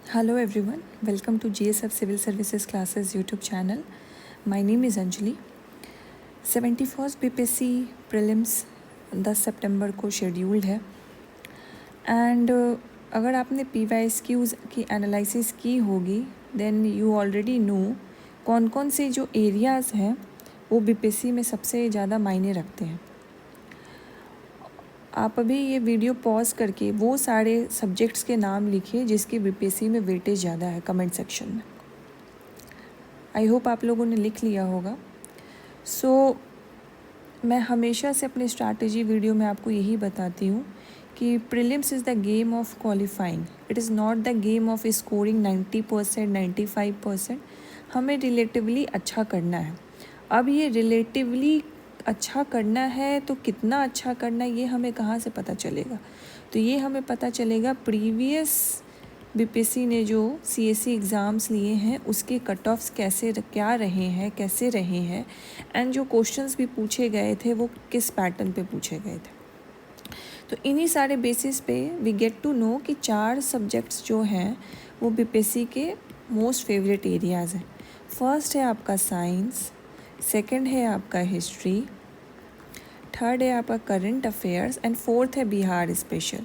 Hello everyone, welcome to GSF Civil Services Classes YouTube channel. My name is Anjali. 71st BPSC prelims 10 सितंबर को scheduled है and अगर आपने PYQs की analysis की होगी देन यू ऑलरेडी नो कौन कौन से जो एरियाज़ हैं वो BPSC में सबसे ज़्यादा मायने रखते हैं। आप अभी ये वीडियो पॉज करके वो सारे सब्जेक्ट्स के नाम लिखिए जिसकी BPSC में वेटेज ज़्यादा है कमेंट सेक्शन में। आई होप आप लोगों ने लिख लिया होगा। मैं हमेशा से अपने स्ट्रैटेजी वीडियो में आपको यही बताती हूँ कि prelims is the game of qualifying, it is not the game of scoring 90% 95%। हमें रिलेटिवली अच्छा करना है। अब ये रिलेटिवली अच्छा करना है तो कितना अच्छा करना है ये हमें कहाँ से पता चलेगा? तो ये हमें पता चलेगा प्रीवियस BPSC ने जो CSE एग्ज़ाम्स लिए हैं उसके कट ऑफ्स क्या रहे हैं, कैसे रहे हैं एंड जो क्वेश्चंस भी पूछे गए थे वो किस पैटर्न पे पूछे गए थे। तो इन्हीं सारे बेसिस पे वी गेट टू नो कि 4 सब्जेक्ट्स जो हैं वो BPSC के मोस्ट फेवरेट एरियाज़ हैं। फर्स्ट है आपका साइंस, सेकंड है आपका हिस्ट्री, थर्ड है आपका करंट अफेयर्स एंड फोर्थ है Bihar special.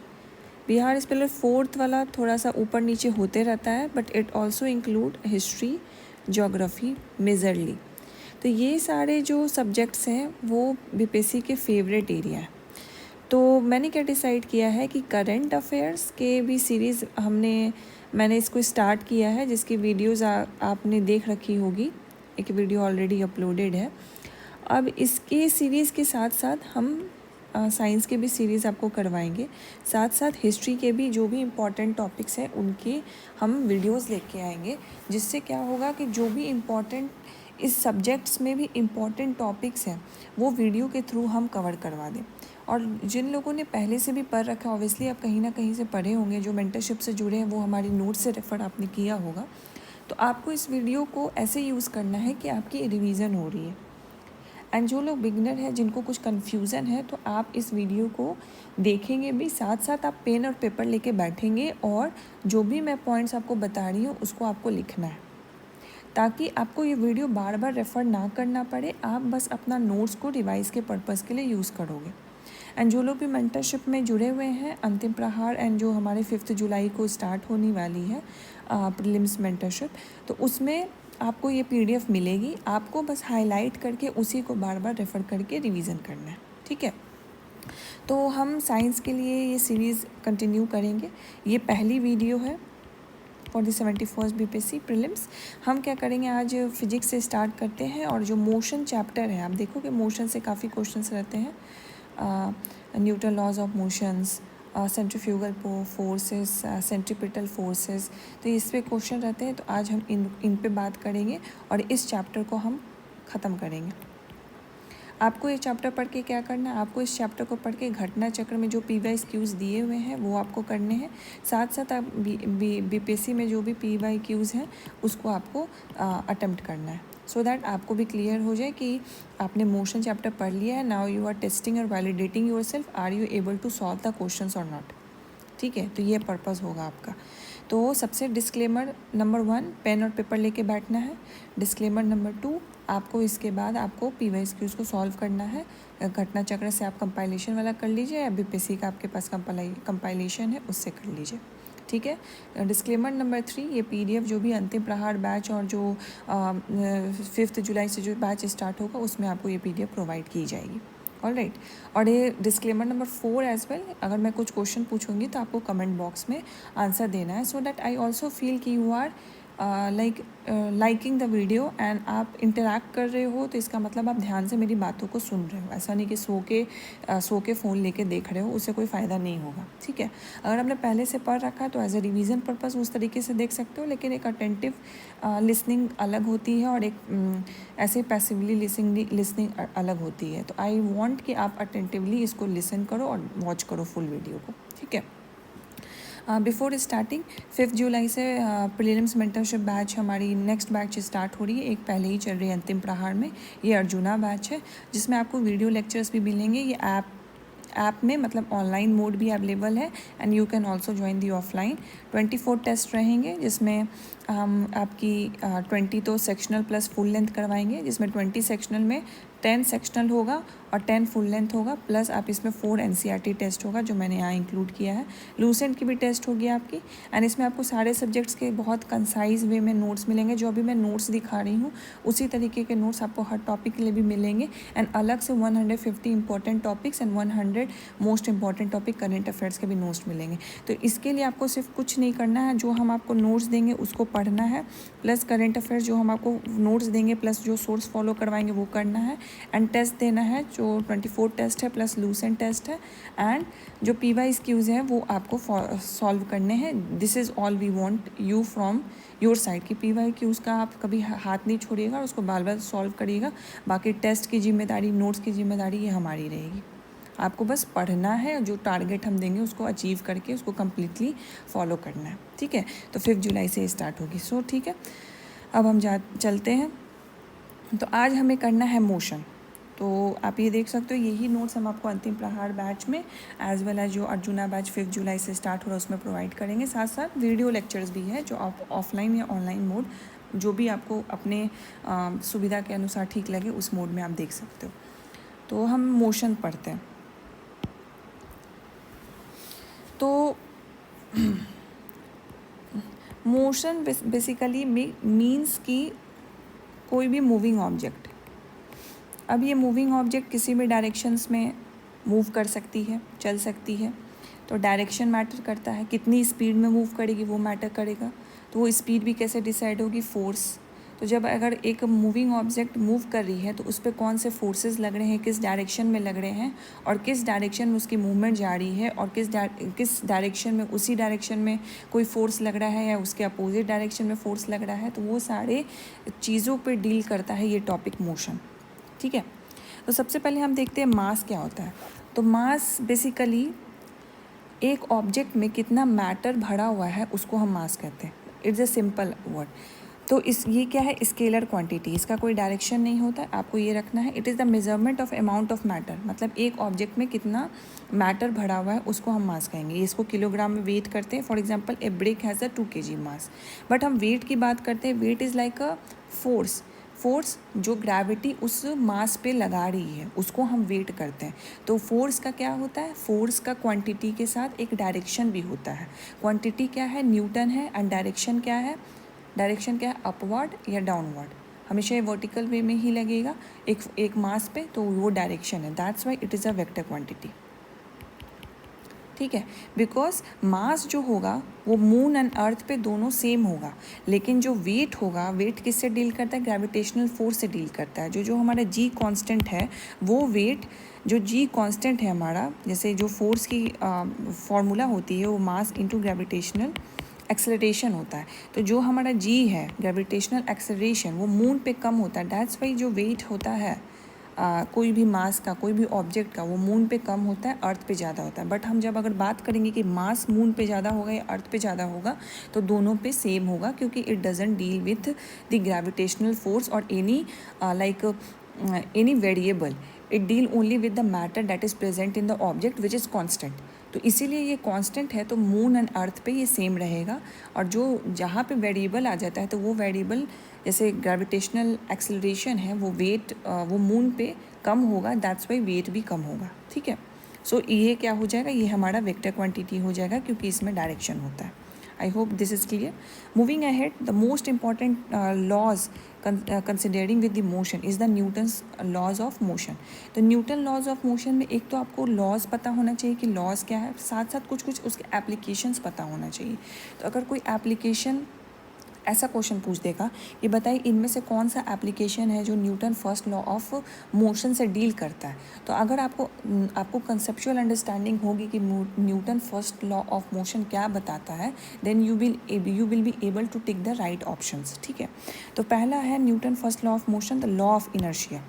Bihar special fourth वाला थोड़ा सा ऊपर नीचे होते रहता है but it also include history, geography majorly. तो ये सारे जो सब्जेक्ट्स हैं वो BPSC के फेवरेट एरिया है। तो मैंने क्या डिसाइड किया है कि करंट अफेयर्स के भी सीरीज़ मैंने इसको स्टार्ट किया है जिसकी वीडियोज़ आपने देख रखी होगी। एक वीडियो ऑलरेडी अपलोडेड है। अब इसके सीरीज़ के साथ साथ हम साइंस के भी सीरीज़ आपको करवाएंगे, साथ साथ हिस्ट्री के भी जो भी इम्पॉर्टेंट टॉपिक्स हैं उनके हम वीडियोस लेके आएंगे, जिससे क्या होगा कि जो भी इम्पॉर्टेंट इस सब्जेक्ट्स में भी इम्पॉर्टेंट टॉपिक्स हैं वो वीडियो के थ्रू हम कवर करवा दें। और जिन लोगों ने पहले से भी पढ़ रखा है ऑब्वियसली आप कहीं ना कहीं से पढ़े होंगे, जो मेंटरशिप से जुड़े हैं वो हमारी नोट से रेफर आपने किया होगा। तो आपको इस वीडियो को ऐसे यूज़ करना है कि आपकी रिवीजन हो रही है। एंड जो लोग बिगनर हैं जिनको कुछ कन्फ्यूज़न है तो आप इस वीडियो को देखेंगे भी, साथ साथ आप पेन और पेपर लेके बैठेंगे और जो भी मैं पॉइंट्स आपको बता रही हूँ उसको आपको लिखना है, ताकि आपको ये वीडियो बार बार रेफ़र ना करना पड़े। आप बस अपना नोट्स को रिवाइज के पर्पज़ के लिए यूज़ करोगे। एंड जो लोग भी मेंटरशिप में जुड़े हुए हैं अंतिम प्रहार एंड जो हमारे 5 जुलाई को स्टार्ट होने वाली है प्रीलिम्स मेंटरशिप, तो उसमें आपको ये PDF मिलेगी। आपको बस हाईलाइट करके उसी को बार बार रेफ़र करके रिवीजन करना है, ठीक है। तो हम साइंस के लिए ये सीरीज़ कंटिन्यू करेंगे। ये पहली वीडियो है for the 71st BPSC prelims. हम क्या करेंगे, आज फिजिक्स से स्टार्ट करते हैं और जो मोशन चैप्टर है, आप देखोगे मोशन से काफ़ी क्वेश्चंस रहते हैं। Newton laws of motions, centrifugal forces, centripetal forces, तो इस पे क्वेश्चन रहते हैं। तो आज हम इन पे बात करेंगे और इस चैप्टर को हम ख़त्म करेंगे। आपको ये चैप्टर पढ़ के क्या करना है, आपको इस चैप्टर को पढ़ के घटना चक्र में जो PYQs दिए हुए हैं वो आपको करने हैं। साथ साथ आप BPSC में जो भी PYQs हैं उसको आपको अटेम्प्ट करना है, सो दैट आपको भी क्लियर हो जाए कि आपने मोशन चैप्टर पढ़ लिया है। नाउ यू आर टेस्टिंग और validating yourself, are you able to solve the questions और नॉट, ठीक है। तो ये पर्पज़ होगा आपका। तो सबसे डिस्क्लेमर नंबर 1, पेन और पेपर लेके बैठना है। डिस्क्लेमर नंबर 2, आपको इसके बाद आपको PYQs को सॉल्व करना है। घटना चक्र से आप कंपाइलेशन वाला कर लीजिए या BPSC का आपके पास कंपाइलेशन है उससे कर लीजिए, ठीक है। डिस्क्लेमर नंबर 3, ये PDF जो भी अंतिम प्रहार बैच और जो 5 जुलाई से जो बैच स्टार्ट होगा उसमें आपको ये PDF प्रोवाइड की जाएगी, ऑलराइट। और ये डिस्क्लेमर नंबर 4 एज वेल, अगर मैं कुछ क्वेश्चन पूछूंगी तो आपको कमेंट बॉक्स में आंसर देना है, so that I also feel कि you are liking the video and आप इंटरेक्ट कर रहे हो। तो इसका मतलब आप ध्यान से मेरी बातों को सुन रहे हो, ऐसा नहीं कि सो के फ़ोन लेके देख रहे हो, उससे कोई फ़ायदा नहीं होगा, ठीक है। अगर आपने पहले से पढ़ रखा है तो एज ए रिवीजन पर्पज़ उस तरीके से देख सकते हो, लेकिन एक अटेंटिव लिसनिंग अलग होती है और एक ऐसे पैसिवली लिसनिंग अलग होती है। तो आई वॉन्ट कि आप अटेंटिवली इसको लिसन करो और वॉच करो फुल वीडियो को, ठीक है। बिफोर स्टार्टिंग 5 जुलाई से प्रीलिम्स मेंटरशिप बैच हमारी नेक्स्ट बैच स्टार्ट हो रही है। एक पहले ही चल रही है अंतिम प्रहार में, ये अर्जुना बैच है जिसमें आपको वीडियो लेक्चर्स भी मिलेंगे। ये ऐप में, मतलब ऑनलाइन मोड भी अवेलेबल है and you can also join the offline. 24 test रहेंगे जिसमें हम आपकी 20 तो सेक्शनल प्लस फुल लेंथ करवाएंगे, जिसमें 20 सेक्शनल में 10 सेक्शनल होगा और 10 फुल लेंथ होगा, प्लस आप इसमें 4 NCERT टेस्ट होगा जो मैंने यहाँ इंक्लूड किया है। लूसेंट की भी टेस्ट होगी आपकी एंड इसमें आपको सारे सब्जेक्ट्स के बहुत कंसाइज वे में नोट्स मिलेंगे। जो अभी मैं नोट्स दिखा रही हूँ उसी तरीके के नोट्स आपको हर टॉपिक के लिए भी मिलेंगे एंड अलग से 150 important topics and 100 most important topic current affairs के भी नोट्स मिलेंगे। तो इसके लिए आपको सिर्फ कुछ नहीं करना है, जो हम आपको नोट्स देंगे उसको पढ़ना है, प्लस करंट अफेयर्स जो हम आपको नोट्स देंगे प्लस जो सोर्स फॉलो करवाएंगे वो करना है एंड टेस्ट देना है जो 24 टेस्ट है प्लस लूसेंट टेस्ट है एंड जो PYQs हैं वो आपको सॉल्व करने हैं। This is all we want you from your side की PYQs का आप कभी हाथ नहीं छोड़िएगा और उसको बार बार सॉल्व करिएगा। बाकी टेस्ट की जिम्मेदारी, नोट्स की जिम्मेदारी ये हमारी रहेगी। आपको बस पढ़ना है, जो टारगेट हम देंगे उसको अचीव करके उसको कम्प्लीटली फॉलो करना है, ठीक है। तो 5 जुलाई से स्टार्ट होगी। सो ठीक है, अब हम चलते हैं। तो आज हमें करना है मोशन। तो आप ये देख सकते हो यही नोट्स हम आपको अंतिम प्रहार बैच में एज वेल एज जो अर्जुना बैच 5 जुलाई से स्टार्ट हो रहा है उसमें प्रोवाइड करेंगे। साथ साथ वीडियो लेक्चर्स भी है जो आप ऑफलाइन या ऑनलाइन मोड जो भी आपको अपने सुविधा के अनुसार ठीक लगे उस मोड में आप देख सकते हो। तो हम मोशन पढ़ते हैं। तो मोशन बेसिकली मीन्स कि कोई भी मूविंग ऑब्जेक्ट, अब ये मूविंग ऑब्जेक्ट किसी भी डायरेक्शंस में मूव कर सकती है, चल सकती है। तो डायरेक्शन मैटर करता है, कितनी स्पीड में मूव करेगी वो मैटर करेगा। तो वो स्पीड भी कैसे डिसाइड होगी, फोर्स। तो जब अगर एक मूविंग ऑब्जेक्ट मूव कर रही है तो उस पर कौन से फोर्सेस लग रहे हैं, किस डायरेक्शन में लग रहे हैं और किस डायरेक्शन में उसकी मूवमेंट जा रही है और किस डायरेक्शन में, उसी डायरेक्शन में कोई फोर्स लग रहा है या उसके अपोजिट डायरेक्शन में फोर्स लग रहा है। तो वो सारे चीज़ों पे डील करता है ये टॉपिक मोशन, ठीक है। तो सबसे पहले हम देखते हैं मास क्या होता है। तो मास बेसिकली एक ऑब्जेक्ट में कितना मैटर भरा हुआ है उसको हम मास कहते हैं। It's a simple word. तो ये क्या है, स्केलर क्वांटिटी, इसका कोई डायरेक्शन नहीं होता, आपको ये रखना है। It is the measurement of amount of matter, मतलब एक ऑब्जेक्ट में कितना मैटर भरा हुआ है उसको हम मास कहेंगे। इसको किलोग्राम में वेट करते हैं। For example a brick has a 2 kg mass, but हम वेट की बात करते हैं। Weight is like a force जो ग्रेविटी उस मास पे लगा रही है उसको हम वेट करते हैं। तो फोर्स का क्या होता है, फोर्स का क्वांटिटी के साथ एक डायरेक्शन भी होता है। क्वांटिटी क्या है, न्यूटन है, एंड डायरेक्शन क्या है, अपवर्ड या डाउनवर्ड। हमेशा ये वर्टिकल वे में ही लगेगा एक मास पे, तो वो डायरेक्शन है। That's why it is a vector quantity, ठीक है। बिकॉज मास जो होगा वो मून एंड अर्थ पे दोनों सेम होगा, लेकिन जो वेट होगा, वेट किससे डील करता है, ग्रेविटेशनल फोर्स से डील करता है। जो हमारा जी कांस्टेंट है वो वेट, जो जी कांस्टेंट है हमारा, जैसे जो फोर्स की फॉर्मूला होती है वो मास इंटू ग्रेविटेशनल एक्सेलरेशन होता है। तो जो हमारा जी है ग्रेविटेशनल एक्सेलरेशन वो मून पे कम होता है। दैट्स वाई जो वेट होता है कोई भी मास का, कोई भी ऑब्जेक्ट का, वो मून पे कम होता है, अर्थ पे ज़्यादा होता है। बट हम जब अगर बात करेंगे कि मास मून पे ज़्यादा होगा या अर्थ पे ज़्यादा होगा, तो दोनों पे सेम होगा, क्योंकि it doesn't deal with the gravitational force और any variable. It deal only with the matter that is present in the object which is constant. तो इसीलिए ये कांस्टेंट है, तो मून एंड अर्थ पे ये सेम रहेगा। और जो जहाँ पे वेरिएबल आ जाता है तो वो वेरिएबल, जैसे ग्रेविटेशनल एक्सेलरेशन है, वो वेट वो मून पे कम होगा, दैट्स वाई वेट भी कम होगा, ठीक है। सो ये क्या हो जाएगा, ये हमारा वेक्टर क्वांटिटी हो जाएगा, क्योंकि इसमें डायरेक्शन होता है। I hope this is clear. Moving ahead, the most important laws considering with the motion is the Newton's laws of motion. तो न्यूटन लॉज ऑफ मोशन में एक तो आपको लॉज पता होना चाहिए कि लॉज क्या है, साथ साथ कुछ उसके एप्लीकेशंस पता होना चाहिए। तो अगर कोई एप्लीकेशन ऐसा क्वेश्चन पूछ देगा कि बताइए इनमें से कौन सा एप्लीकेशन है जो Newton first law of motion से डील करता है। तो अगर आपको कंसेप्चुअल अंडरस्टैंडिंग होगी कि Newton first law of motion क्या बताता है, then you will be able to tick the right options, ठीक है। तो पहला है Newton first law of motion, the law of inertia,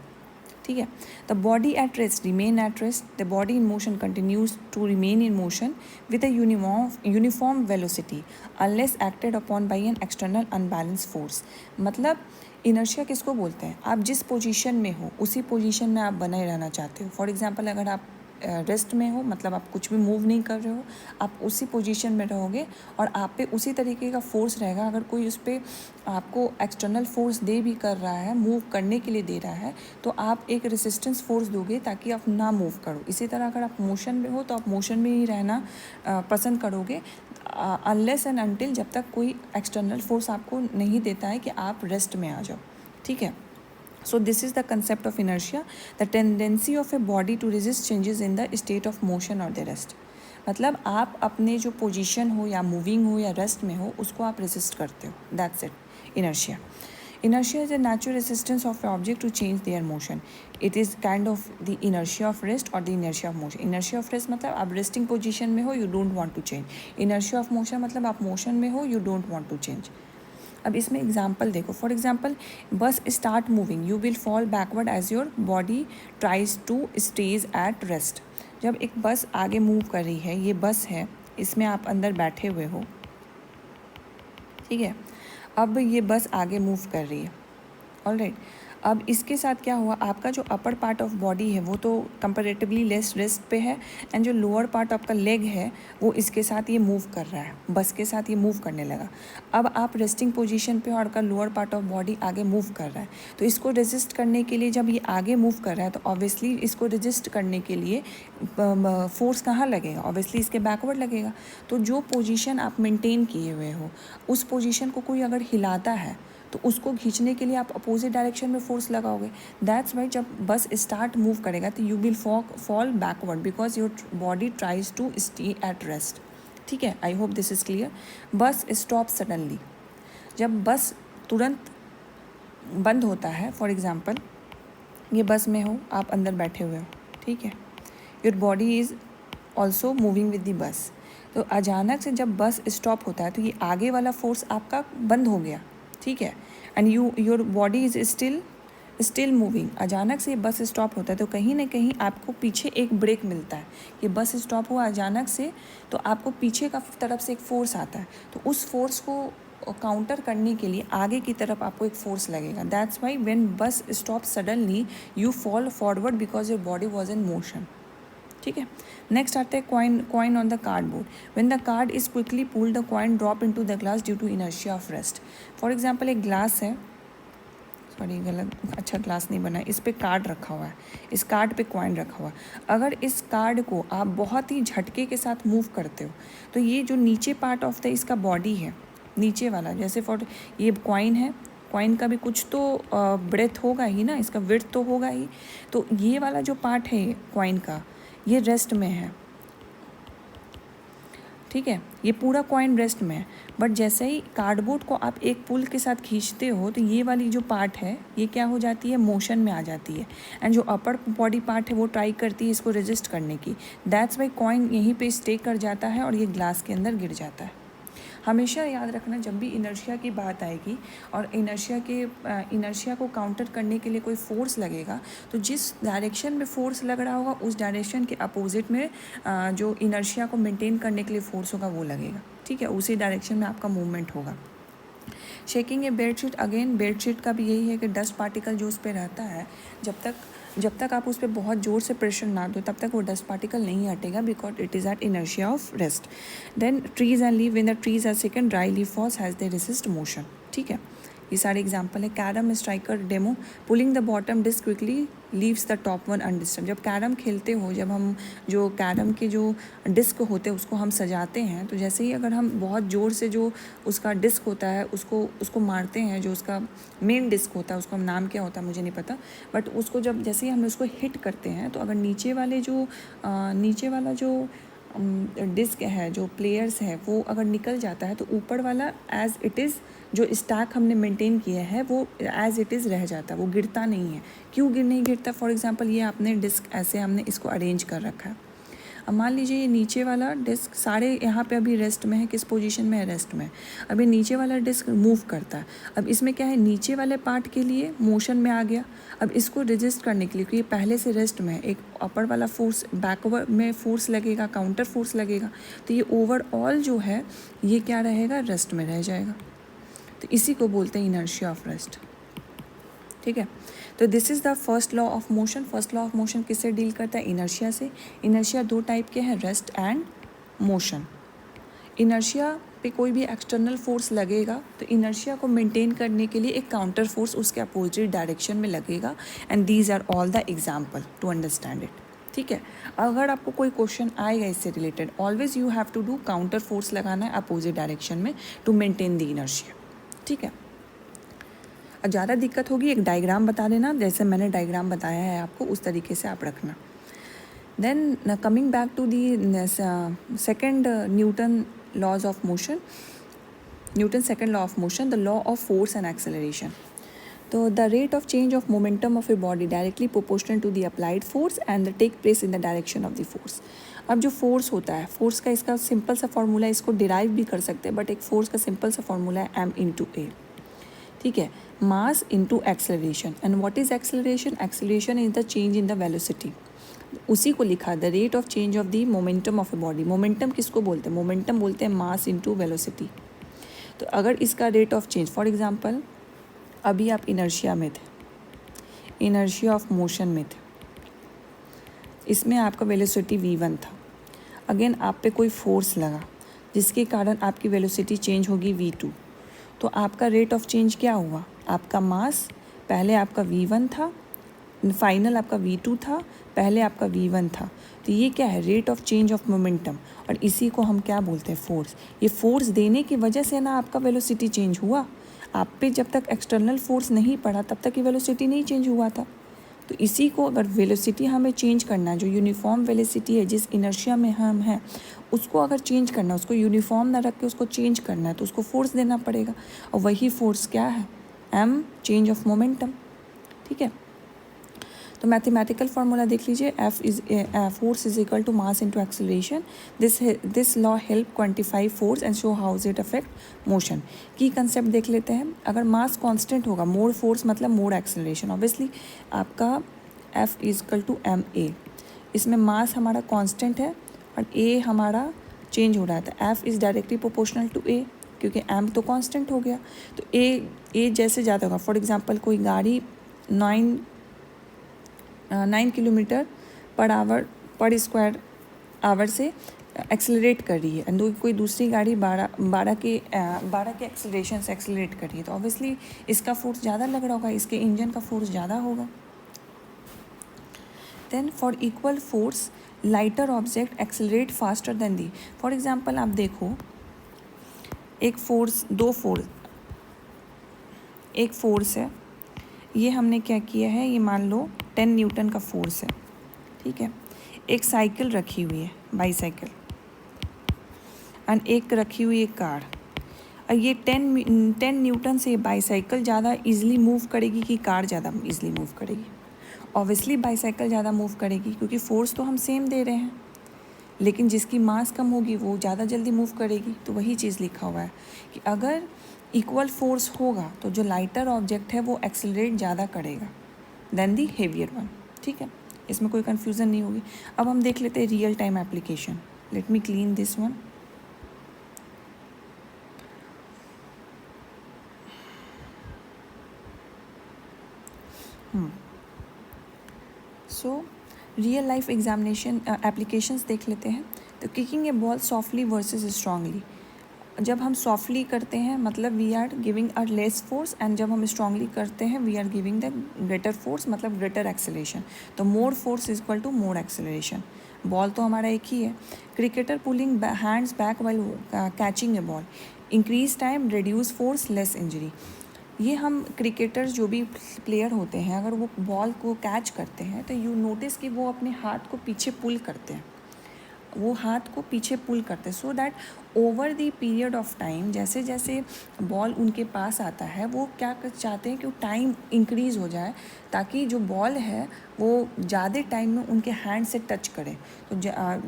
ठीक है। The body at rest remain at rest, the body in motion continues to remain in motion with a uniform velocity unless acted upon by an external unbalance force. मतलब inertia किसको बोलते हैं, आप जिस position में हो उसी पोजीशन में आप बने रहना चाहते हो। फॉर एग्जांपल अगर आप रेस्ट में हो, मतलब आप कुछ भी मूव नहीं कर रहे हो, आप उसी पोजीशन में रहोगे और आप पे उसी तरीके का फोर्स रहेगा। अगर कोई उस पर आपको एक्सटर्नल फोर्स दे भी कर रहा है, मूव करने के लिए दे रहा है, तो आप एक रेसिस्टेंस फोर्स दोगे ताकि आप ना मूव करो। इसी तरह अगर आप मोशन में हो तो आप मोशन में ही रहना पसंद करोगे, अनलेस एंड अनटिल जब तक कोई एक्सटर्नल फोर्स आपको नहीं देता है कि आप रेस्ट में आ जाओ। ठीक है, so this is the concept of inertia, the tendency of a body to resist changes in the state of motion or the rest। मतलब आप अपने जो पोजीशन हो या मूविंग हो या रेस्ट में हो उसको आप रेसिस्ट करते हो, that's it inertia. Inertia is a natural resistance of an object to change their motion. It is kind of the inertia of rest or the inertia of motion. Inertia of rest मतलब आप resting position में हो, you don't want to change. Inertia of motion मतलब आप motion में हो, you don't want to change. अब इसमें एग्जाम्पल देखो, for example bus start moving, you will fall backward as your body tries to stay at rest. जब एक बस आगे मूव कर रही है, ये बस है, इसमें आप अंदर बैठे हुए हो, ठीक है, अब ये बस आगे मूव कर रही है, ऑलराइट। अब इसके साथ क्या हुआ, आपका जो अपर पार्ट ऑफ बॉडी है वो तो कंपैरेटिवली लेस रेस्ट पे है, एंड जो लोअर पार्ट आपका लेग है वो इसके साथ ये मूव कर रहा है, बस के साथ ये मूव करने लगा। अब आप रेस्टिंग पोजीशन पे और आपका लोअर पार्ट ऑफ बॉडी आगे मूव कर रहा है, तो इसको रेजिस्ट करने के लिए जब ये आगे मूव कर रहा है तो ऑब्वियसली इसको रेजिस्ट करने के लिए फोर्स कहाँ लगेगा, ऑब्वियसली इसके बैकवर्ड लगेगा। तो जो पोजीशन आप मेंटेन किए हुए हो उस पोजीशन को कोई अगर हिलाता है तो उसको खींचने के लिए आप अपोजिट डायरेक्शन में फोर्स लगाओगे। दैट्स वाई जब बस स्टार्ट मूव करेगा तो you will fall backward because your body tries to stay at rest. ठीक है, I hope this is clear. Bus stop suddenly, जब बस तुरंत बंद होता है, फॉर एग्जाम्पल ये बस में हो, आप अंदर बैठे हुए हो, ठीक है, your body is also moving with the bus, तो अचानक से जब बस स्टॉप होता है तो ये आगे वाला फोर्स आपका बंद हो गया, ठीक है, and your body is still moving. अचानक से बस स्टॉप होता है तो कहीं ना कहीं आपको पीछे एक ब्रेक मिलता है, कि बस स्टॉप हुआ अचानक से तो आपको पीछे का तरफ से एक फोर्स आता है, तो उस फोर्स को काउंटर करने के लिए आगे की तरफ आपको एक फोर्स लगेगा। That's why when bus stop suddenly you fall forward because your body was in motion. ठीक है, नेक्स्ट आते हैं coin on the cardboard. When the card is quickly pulled the coin drop into the glass due to inertia of rest. For example एक glass है, sorry गलत, अच्छा glass नहीं बना है, इस पे कार्ड रखा हुआ है, इस कार्ड पे कॉइन रखा हुआ है। अगर इस कार्ड को आप बहुत ही झटके के साथ मूव करते हो तो ये जो नीचे पार्ट ऑफ द इसका बॉडी है, नीचे वाला, जैसे फॉर ये कॉइन है, कॉइन का भी कुछ तो ब्रेथ होगा ही ना, इसका विड्थ तो होगा ही, तो ये वाला जो पार्ट है कॉइन का ये रेस्ट में है, ठीक है, ये पूरा कॉइन रेस्ट में है। बट जैसे ही कार्डबोर्ड को आप एक पुल के साथ खींचते हो तो ये वाली जो पार्ट है ये क्या हो जाती है, मोशन में आ जाती है, एंड जो अपर बॉडी पार्ट है वो ट्राई करती है इसको रेजिस्ट करने की। दैट्स वाई कॉइन यहीं पे स्टे कर जाता है और ये ग्लास के अंदर गिर जाता है। हमेशा याद रखना, जब भी इनर्शिया की बात आएगी और इनर्शिया को काउंटर करने के लिए कोई फोर्स लगेगा तो जिस डायरेक्शन में फोर्स लग रहा होगा उस डायरेक्शन के अपोजिट में जो इनर्शिया को मेंटेन करने के लिए फोर्स होगा वो लगेगा, ठीक है, उसी डायरेक्शन में आपका मूवमेंट होगा। शेकिंग ए बेडशीट, अगेन बेडशीट का भी यही है कि डस्ट पार्टिकल जो उस पर रहता है, जब तक आप उस पर बहुत ज़ोर से प्रेशर ना दो तब तक वो डस्ट पार्टिकल नहीं हटेगा, because it is at inertia of rest. Then trees and leave, when the trees are second dry leave falls has they resist motion. ठीक है, ये सारे एग्जाम्पल है। Carrom striker demo, pulling the bottom disc quickly leaves the top one undisturb. जब carrom खेलते हो, जब हम जो कैरम के जो डिस्क होते हैं उसको हम सजाते हैं, तो जैसे ही अगर हम बहुत ज़ोर से जो उसका डिस्क होता है उसको मारते हैं, जो उसका मेन डिस्क होता है, उसका नाम क्या होता है मुझे नहीं पता, बट उसको जब जैसे ही हम उसको हिट करते हैं तो अगर नीचे वाला जो डिस्क है, जो प्लेयर्स है, वो अगर निकल जाता है तो ऊपर वाला एज इट इज़ जो स्टैक हमने मेंटेन किया है वो एज इट इज़ रह जाता है, वो गिरता नहीं है। क्यों नहीं गिरता? फॉर एग्जांपल ये आपने डिस्क ऐसे हमने इसको अरेंज कर रखा है। अब मान लीजिए ये नीचे वाला डिस्क सारे यहाँ पे अभी रेस्ट में है, किस पोजीशन में है, रेस्ट में। अब ये नीचे वाला डिस्क मूव करता है, अब इसमें क्या है, नीचे वाले पार्ट के लिए मोशन में आ गया। अब इसको रजिस्ट करने के लिए, क्योंकि ये पहले से रेस्ट में है, एक अपर वाला फोर्स बैकवर्ड में फोर्स लगेगा, काउंटर फोर्स लगेगा, तो ये ओवरऑल जो है ये क्या रहेगा, रेस्ट में रह जाएगा। तो इसी को बोलते हैं इनर्शिया ऑफ रेस्ट। ठीक है। तो this is the first law of motion. First law of motion किससे डील करता है? इनर्शिया से। इनर्शिया दो टाइप के हैं, रेस्ट एंड मोशन। इनर्शिया पे कोई भी एक्सटर्नल फोर्स लगेगा तो इनर्शिया को मेंटेन करने के लिए एक काउंटर फोर्स उसके अपोजिट डायरेक्शन में लगेगा, and these are all the example to understand it. ठीक है। अगर आपको कोई क्वेश्चन आएगा इससे related, always you have to do counter force लगाना है अपोजिट डायरेक्शन में टू मेंटेन द इनर्शिया। ठीक है। और ज़्यादा दिक्कत होगी एक डायग्राम बता देना, जैसे मैंने डायग्राम बताया है आपको उस तरीके से आप रखना। Then coming back to the second Newton laws of motion, Newton's second law of motion, the law of force and acceleration. So the rate of change of momentum of a body directly proportional to the applied force and the take place in the direction of the force. अब जो force होता है, force का इसका simple सा formula, इसको derive भी कर सकते हैं, बट एक फोर्स का सिंपल सा फॉर्मूला है m इंटू ए। ठीक है। मास into acceleration. And what is acceleration? Acceleration is the change in the velocity. उसी को लिखा, the rate of change of the momentum of a body. Momentum किसको बोलते हैं? मोमेंटम बोलते हैं मास इंटू वेलोसिटी। तो अगर इसका rate of change, for example अभी आप इनर्शिया में थे, इनर्शिया ऑफ मोशन में थे, इसमें आपका वेलोसिटी v1 था। अगेन आप पे कोई फोर्स लगा जिसके कारण आपकी वेलोसिटी चेंज होगी v2। तो आपका रेट ऑफ चेंज क्या हुआ? आपका मास पहले आपका v1 था, फाइनल आपका v2 था, पहले आपका v1 था। तो ये क्या है? Rate of change of momentum, और इसी को हम क्या बोलते हैं? फोर्स। ये फोर्स देने की वजह से ना आपका वेलोसिटी चेंज हुआ। आप पे जब तक एक्सटर्नल फोर्स नहीं पड़ा तब तक ये वेलोसिटी नहीं चेंज हुआ था। तो इसी को अगर वेलोसिटी हमें चेंज करना है, जो यूनिफॉर्म वेलोसिटी है जिस इनर्शिया में हम हैं, उसको अगर चेंज करना है, उसको यूनिफॉर्म ना रख के उसको चेंज करना है, तो उसको फोर्स देना पड़ेगा। और वही फोर्स क्या है? m, change of momentum. ठीक है। तो मैथमेटिकल फार्मूला देख लीजिए, force is equal to mass into acceleration. This law help quantify force and show how's it affect motion. की कंसेप्ट देख लेते हैं। अगर मास कांस्टेंट होगा, मोर फोर्स मतलब मोर एक्सेलरेशन। ऑब्वियसली आपका F is equal to M A. इसमें mass हमारा कांस्टेंट है और ए हमारा चेंज हो रहा था। F is directly proportional to a, क्योंकि m तो कांस्टेंट हो गया। तो ए जैसे ज़्यादा होगा, फॉर एग्जांपल कोई गाड़ी 9 किलोमीटर पर आवर पर स्क्वायर आवर से एक्सेलरेट कर रही है, एंड कोई दूसरी गाड़ी 12 के एक्सेलरेशन से एक्सेलरेट कर रही है, तो ऑब्वियसली इसका फोर्स ज़्यादा लग रहा होगा, इसके इंजन का फोर्स ज़्यादा होगा। Then for equal force lighter object accelerate faster than the. For example आप देखो, एक फोर्स है, ये हमने क्या किया है, ये मान लो 10 न्यूटन का फोर्स है। ठीक है। एक साइकिल रखी हुई है, बाईसाइकिल, एंड एक रखी हुई है कार। और ये 10 न्यूटन से बाईसाइकिल ज़्यादा इजीली मूव करेगी कि कार ज़्यादा इजीली मूव करेगी? ऑब्वियसली बाईसाइकिल ज़्यादा मूव करेगी, क्योंकि फोर्स तो हम सेम दे रहे हैं, लेकिन जिसकी मास कम होगी वो ज़्यादा जल्दी मूव करेगी। तो वही चीज़ लिखा हुआ है कि अगर इक्वल फोर्स होगा तो जो लाइटर ऑब्जेक्ट है वो एक्सेलरेट ज़्यादा करेगा देन दी हेवियर वन। ठीक है। इसमें कोई कन्फ्यूज़न नहीं होगी। अब हम देख लेते हैं real time application. Let me clean this one. So real life examination applications देख लेते हैं। तो kicking a ball softly versus strongly. जब हम सॉफ्टली करते हैं मतलब we are giving a less force, and जब हम स्ट्रांगली करते हैं we are giving the greater force, मतलब ग्रेटर एक्सेलरेशन। तो more force is equal to more acceleration. Ball तो हमारा एक ही है। Cricketer pulling hands back while catching a ball, increase time, reduce force, less injury. ये हम क्रिकेटर्स जो भी प्लेयर होते हैं, अगर वो बॉल को कैच करते हैं तो यू नोटिस कि वो अपने हाथ को पीछे पुल करते हैं, वो हाथ को पीछे पुल करते हैं, so that over the period of time जैसे जैसे बॉल उनके पास आता है वो क्या चाहते हैं कि वो टाइम इंक्रीज़ हो जाए, ताकि जो बॉल है वो ज़्यादा टाइम में उनके हैंड से टच करे। तो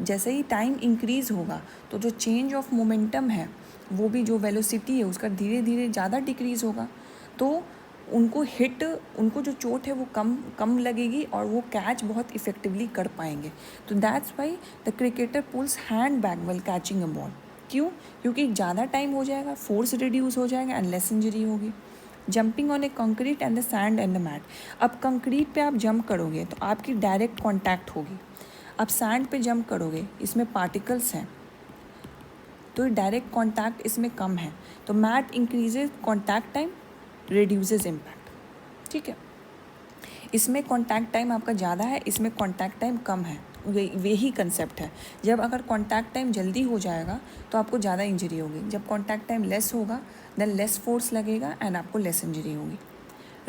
जैसे ही टाइम इंक्रीज़ होगा तो जो चेंज ऑफ मोमेंटम है वो भी, जो वेलोसिटी है उसका धीरे धीरे ज़्यादा डिक्रीज़ होगा, तो उनको जो चोट है वो कम लगेगी और वो कैच बहुत इफ़ेक्टिवली कर पाएंगे। तो that's why the cricketer pulls hand back while catching a ball. क्यों? क्योंकि ज़्यादा टाइम हो जाएगा, फोर्स रिड्यूस हो जाएगा एंड लेस इंजरी होगी। Jumping on a concrete and the sand and the mat. अब कंक्रीट पे आप जंप करोगे तो आपकी डायरेक्ट कॉन्टैक्ट होगी। अब सैंड पे जंप करोगे, इसमें पार्टिकल्स हैं तो डायरेक्ट कॉन्टैक्ट इसमें कम है। तो mat increases contact time, reduces impact. ठीक है, इसमें कॉन्टैक्ट टाइम आपका ज़्यादा है, इसमें कॉन्टैक्ट टाइम कम है। वही कंसेप्ट है। जब अगर कॉन्टैक्ट टाइम जल्दी हो जाएगा तो आपको ज़्यादा इंजरी होगी, जब कॉन्टैक्ट टाइम लेस होगा देन लेस फोर्स लगेगा एंड आपको लेस इंजरी होगी।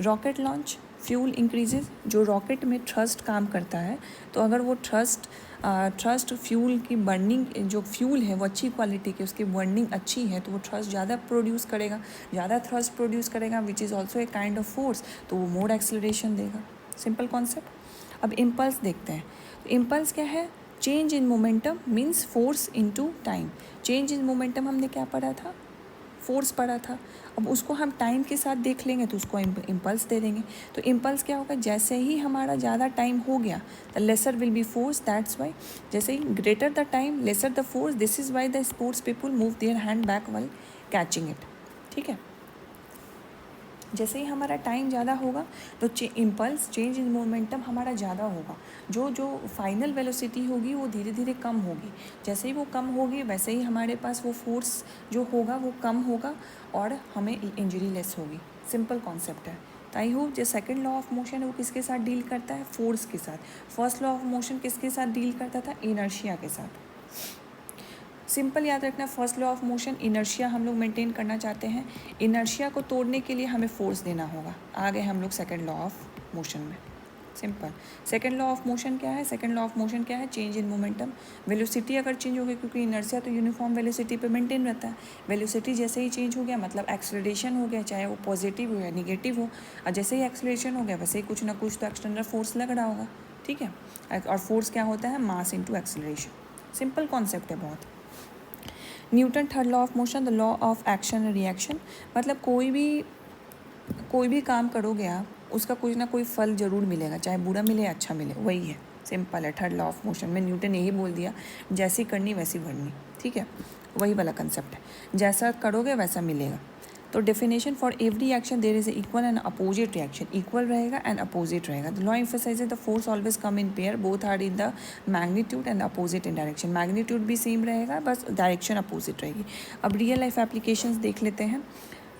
Rocket launch, fuel increases. जो रॉकेट में थ्रस्ट काम करता है, तो अगर वो थ्रस्ट फ्यूल की बर्निंग, जो फ्यूल है वो अच्छी क्वालिटी की, उसकी बर्निंग अच्छी है तो वो थ्रस्ट ज़्यादा प्रोड्यूस करेगा। ज़्यादा थ्रस्ट प्रोड्यूस करेगा which is also a kind of force, तो वो मोर एक्सेलरेशन देगा। Simple concept. अब इम्पल्स देखते हैं। तो इम्पल्स क्या है? Change in momentum means force into time. Change in momentum हमने क्या पढ़ा था? फोर्स पढ़ा था। अब उसको हम टाइम के साथ देख लेंगे तो उसको इम्पल्स दे देंगे। तो इम्पल्स क्या होगा? जैसे ही हमारा ज़्यादा टाइम हो गया the lesser will be force, that's why. जैसे ही greater the time lesser the force, this is why the sports people move their hand back while catching it. ठीक है, जैसे ही हमारा टाइम ज़्यादा होगा तो इम्पल्स चेंज इन मोमेंटम हमारा ज़्यादा होगा। जो फाइनल वेलोसिटी होगी वो धीरे धीरे कम होगी। जैसे ही वो कम होगी वैसे ही हमारे पास वो फोर्स जो होगा वो कम होगा और हमें इंजरी लेस होगी। सिंपल कॉन्सेप्ट है। तो आई होप जो सेकंड लॉ ऑफ मोशन है वो किसके साथ डील करता है? फोर्स के साथ। फर्स्ट लॉ ऑफ मोशन किसके साथ डील करता था? इनर्शिया के साथ। सिंपल याद रखना, first law of motion inertia हम लोग मेंटेन करना चाहते हैं। इनर्शिया को तोड़ने के लिए हमें फोर्स देना होगा। आ गए हम लोग सेकंड लॉ ऑफ मोशन में। Simple. Second law of motion क्या है? सेकंड लॉ ऑफ मोशन क्या है? Change in momentum. वेलोसिटी अगर चेंज हो गई, क्योंकि इनर्शिया तो यूनिफॉर्म वेलोसिटी पे मेंटेन रहता है, वेलोसिटी जैसे ही चेंज हो गया मतलब एक्सेलरेशन हो गया, चाहे वो पॉजिटिव हो या निगेटिव हो। और जैसे ही एक्सेलरेशन हो गया वैसे ही कुछ ना कुछ तो एक्सटर्नल फोर्स लग रहा होगा। ठीक है, और फोर्स क्या होता है? मास इंटू एक्सेलरेशन। सिंपल कॉन्सेप्ट है बहुत। Newton third law of motion, the law of action and reaction. मतलब कोई भी काम करोगे आप, उसका कुछ ना कोई फल ज़रूर मिलेगा, चाहे बुरा मिले या अच्छा मिले, वही है। सिंपल है थर्ड लॉ ऑफ मोशन में। न्यूटन यही बोल दिया, जैसी करनी वैसी बढ़नी। ठीक है, वही वाला कंसेप्ट है, जैसा करोगे वैसा मिलेगा। तो definition, for every action there is equal and opposite reaction. Equal रहेगा एंड अपोजिट रहेगा। The law emphasizes the force always come in pair, both are in the magnitude and opposite in direction. Magnitude भी same रहेगा, बस direction opposite रहेगी। अब real life applications देख लेते हैं।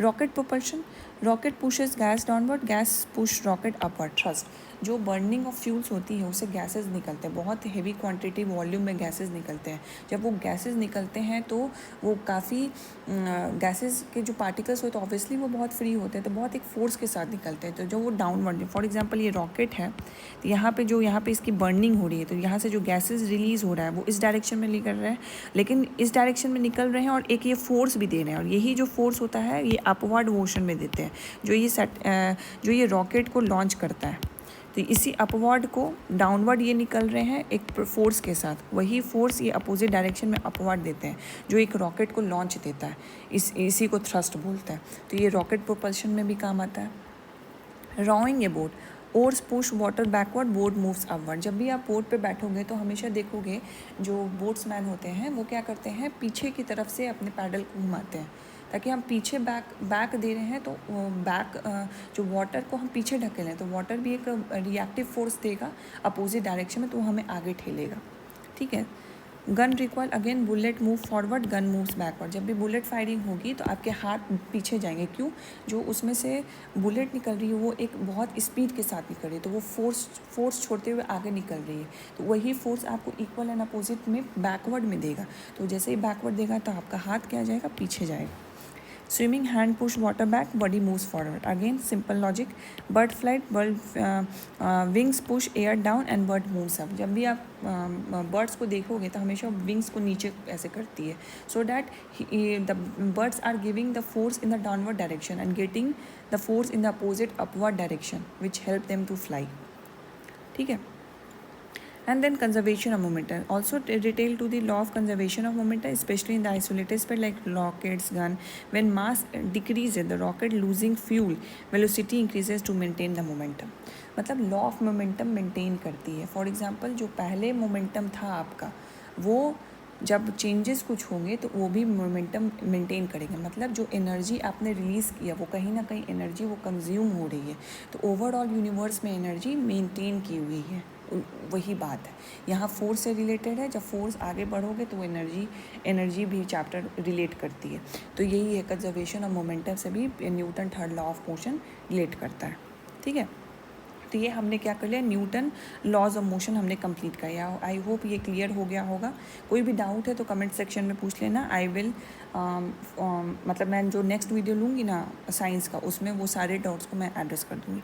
Rocket propulsion, rocket pushes gas downward, gas push rocket upward. Thrust, जो burning of fuels होती है उससे गैसेस निकलते हैं, बहुत हेवी क्वांटिटी वॉल्यूम में गैसेस निकलते हैं। जब वो गैसेस निकलते हैं तो वो काफ़ी गैसेस के जो पार्टिकल्स होते हैं ऑब्वियसली वो बहुत फ्री होते हैं, तो बहुत एक फोर्स के साथ निकलते हैं। तो जो वो डाउनवर्ड, फॉर एग्जांपल ये रॉकेट है तो यहाँ पे इसकी बर्निंग हो रही है, तो यहाँ से जो गैसेस रिलीज़ हो रहा है वो इस डायरेक्शन में निकल रहा है, लेकिन इस डायरेक्शन में निकल रहे हैं और एक ये फोर्स भी दे रहे हैं, और यही जो फोर्स होता है ये अपवर्ड मोशन में देते हैं, जो ये रॉकेट को लॉन्च करता है। तो इसी अपवर्ड को डाउनवर्ड ये निकल रहे हैं एक फोर्स के साथ, वही फोर्स ये अपोजिट डायरेक्शन में अपवर्ड देते हैं जो एक रॉकेट को लॉन्च देता है। इसी को थ्रस्ट बोलते हैं। तो ये रॉकेट प्रोपल्शन में भी काम आता है। Rowing a boat, oars push water backward, boat moves upward. जब भी आप बोट पे बैठोगे तो हमेशा देखोगे जो बोट्समैन होते हैं वो क्या करते हैं, पीछे की तरफ से अपने पैडल को घुमाते हैं ताकि हम पीछे बैक दे रहे हैं, तो जो वाटर को हम पीछे ढकेलें तो वाटर भी एक रिएक्टिव फोर्स देगा अपोजिट डायरेक्शन में, तो हमें आगे ठेलेगा। ठीक है। Gun recoil, again bullet move forward, gun moves backward. जब भी बुलेट फायरिंग होगी तो आपके हाथ पीछे जाएंगे, क्यों? जो उसमें से बुलेट निकल रही है वो एक बहुत स्पीड के साथ निकल रही है, तो वो फोर्स छोड़ते हुए आगे निकल रही है, तो वही फोर्स आपको इक्वल एंड अपोजिट में बैकवर्ड में देगा। तो जैसे ही बैकवर्ड देगा तो आपका हाथ क्या जाएगा? पीछे जाएगा। Swimming, hand push water back, body moves forward. Again simple logic. Bird flight, wings push air down and bird moves up. जब भी आप बर्ड्स को देखोगे तो हमेशा विंग्स को नीचे ऐसे करती है, so that the birds are giving the force in the downward direction and getting the force in the opposite upward direction which help them to fly. ठीक है। And then conservation of momentum, also detail to the law of conservation of momentum, especially in the isolated space like rockets, gun. When mass decreases, the rocket losing fuel, velocity increases to maintain the momentum. मतलब law of momentum maintain करती है। For example, जो पहले momentum था आपका वो जब changes कुछ होंगे तो वो भी मोमेंटम मेंटेन करेंगे, मतलब जो एनर्जी आपने रिलीज़ किया वो कहीं ना कहीं एनर्जी वो कंज्यूम हो रही है, तो ओवरऑल यूनिवर्स में एनर्जी मेंटेन की हुई है। वही बात है यहाँ फोर्स से रिलेटेड है, जब फोर्स आगे बढ़ोगे तो एनर्जी भी चैप्टर रिलेट करती है। तो यही है कंजर्वेशन ऑफ मोमेंटम से भी Newton third law of motion relate करता है। ठीक है, तो ये हमने क्या कर लिया, न्यूटन लॉज ऑफ मोशन हमने कंप्लीट किया। आई होप ये क्लियर हो गया होगा। कोई भी डाउट है तो कमेंट सेक्शन में पूछ लेना। आई विल मतलब मैं जो नेक्स्ट वीडियो लूँगी ना साइंस का, उसमें वो सारे डाउट्स को मैं एड्रेस कर दूँगी।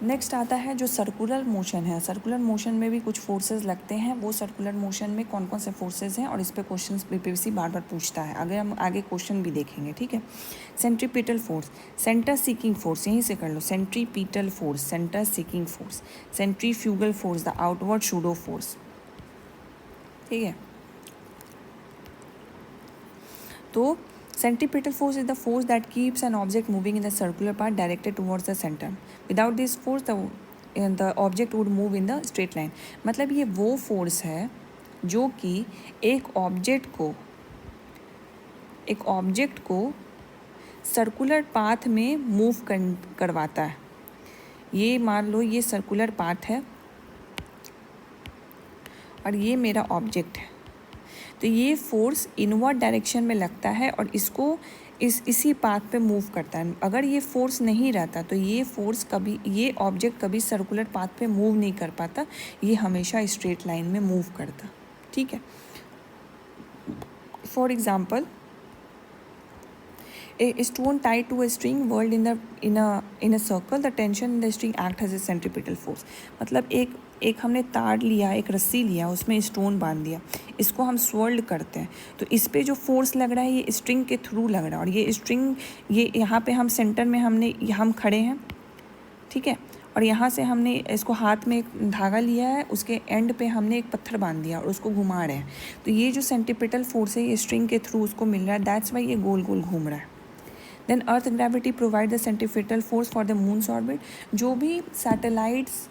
नेक्स्ट आता है जो सर्कुलर मोशन है। सर्कुलर मोशन में भी कुछ फोर्सेस लगते हैं, वो सर्कुलर मोशन में कौन कौन से फोर्सेस हैं और इस पे क्वेश्चन बीपीएससी बार बार पूछता है। अगर हम आगे क्वेश्चन भी देखेंगे। ठीक है, centripetal force, centre seeking force, यहीं से कर लो, centripetal force, centre seeking force, centrifugal force, the outward pseudo force. ठीक है, तो centripetal force is the force that keeps an object moving in the circular path directed towards the center. Without this force, the object would move in the straight line. मतलब ये वो force है जो कि एक ऑब्जेक्ट को circular path में move करवाता है। ये मान लो ये सर्कुलर पाथ है और ये मेरा ऑब्जेक्ट है, तो ये फोर्स इनवर्ड डायरेक्शन में लगता है और इसको इसी पाथ पे मूव करता है। अगर ये फोर्स नहीं रहता तो ये ऑब्जेक्ट कभी सर्कुलर पाथ पे मूव नहीं कर पाता, ये हमेशा स्ट्रेट लाइन में मूव करता। ठीक है, for example a stone tied to a string whirled in a circle, the tension in the string act as a centripetal force. मतलब एक हमने तार लिया, एक रस्सी लिया, उसमें स्टोन बांध दिया, इसको हम स्वर्ल्ड करते हैं, तो इस पे जो फोर्स लग रहा है ये स्ट्रिंग के थ्रू लग रहा है। और ये स्ट्रिंग ये यहाँ पे हम सेंटर में हम खड़े हैं। ठीक है, और यहाँ से हमने इसको हाथ में एक धागा लिया है, उसके एंड पे हमने एक पत्थर बांध दिया और उसको घुमा रहे हैं, तो ये जो सेंट्रीपिटल फोर्स है ये स्ट्रिंग के थ्रू उसको मिल रहा है, दैट्स वाई ये गोल गोल घूम रहा है। Then earth gravity provide the centripetal force for the moon's orbit. जो भी सैटेलाइट्स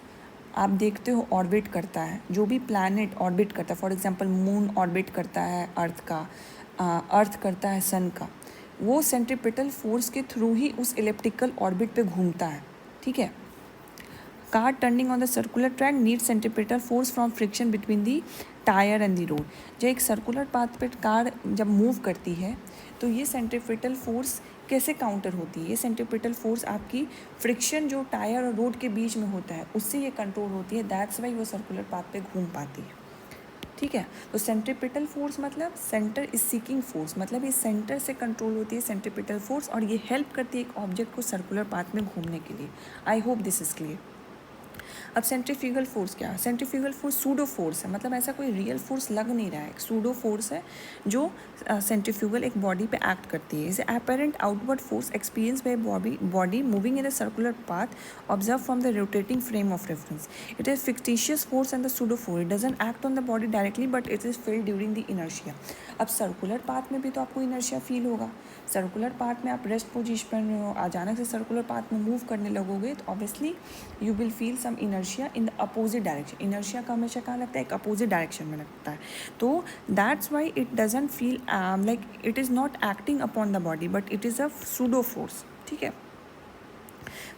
आप देखते हो ऑर्बिट करता है, जो भी प्लैनेट ऑर्बिट करता है, फॉर एग्जांपल मून ऑर्बिट करता है अर्थ का, अर्थ करता है सन का, वो सेंट्रीपिटल फोर्स के थ्रू ही उस इलिप्टिकल ऑर्बिट पे घूमता है। ठीक है, car turning on the circular track need centripetal force from friction between the tyre and the road. जब एक सर्कुलर पाथ पे कार जब मूव करती है तो ये सेंट्रीपिटल फोर्स कैसे काउंटर होती है, ये सेंट्रीपिटल फोर्स आपकी फ्रिक्शन जो टायर और रोड के बीच में होता है उससे ये कंट्रोल होती है, दैट्स वाई वो सर्कुलर पाथ पे घूम पाती है। ठीक है, तो सेंट्रीपिटल फोर्स मतलब सेंटर इज सीकिंग फोर्स, मतलब ये सेंटर से कंट्रोल होती है सेंट्रीपिटल फोर्स, और ये हेल्प करती है एक ऑब्जेक्ट को सर्कुलर पाथ में घूमने के लिए। आई होप दिस इज क्लियर। अब सेंट्रीफ्यूगल फोर्स क्या है? सेंट्रीफ्यूगल फोर्स सूडो फोर्स है, मतलब ऐसा कोई रियल फोर्स लग नहीं रहा है, एक सूडो फोर्स है जो सेंट्रीफ्यूगल एक बॉडी पे एक्ट करती है। इसे apparent outward force experience by body moving in a circular path observe from the rotating frame of reference. It is fictitious force and the pseudo force, it doesn't act on the body directly but it is field during the inertia. अब circular path में भी तो आपको inertia feel होगा। Circular path में आप rest position में हो, अचानक से सर्कुलर पाथ में मूव करने लगोगे तो obviously you will feel some inertia in the opposite direction. Inertia का हमेशा कहाँ लगता है? एक अपोजिट डायरेक्शन में लगता है। तो that's why it doesn't feel like it is not acting upon the body but it is a pseudo force. ठीक है,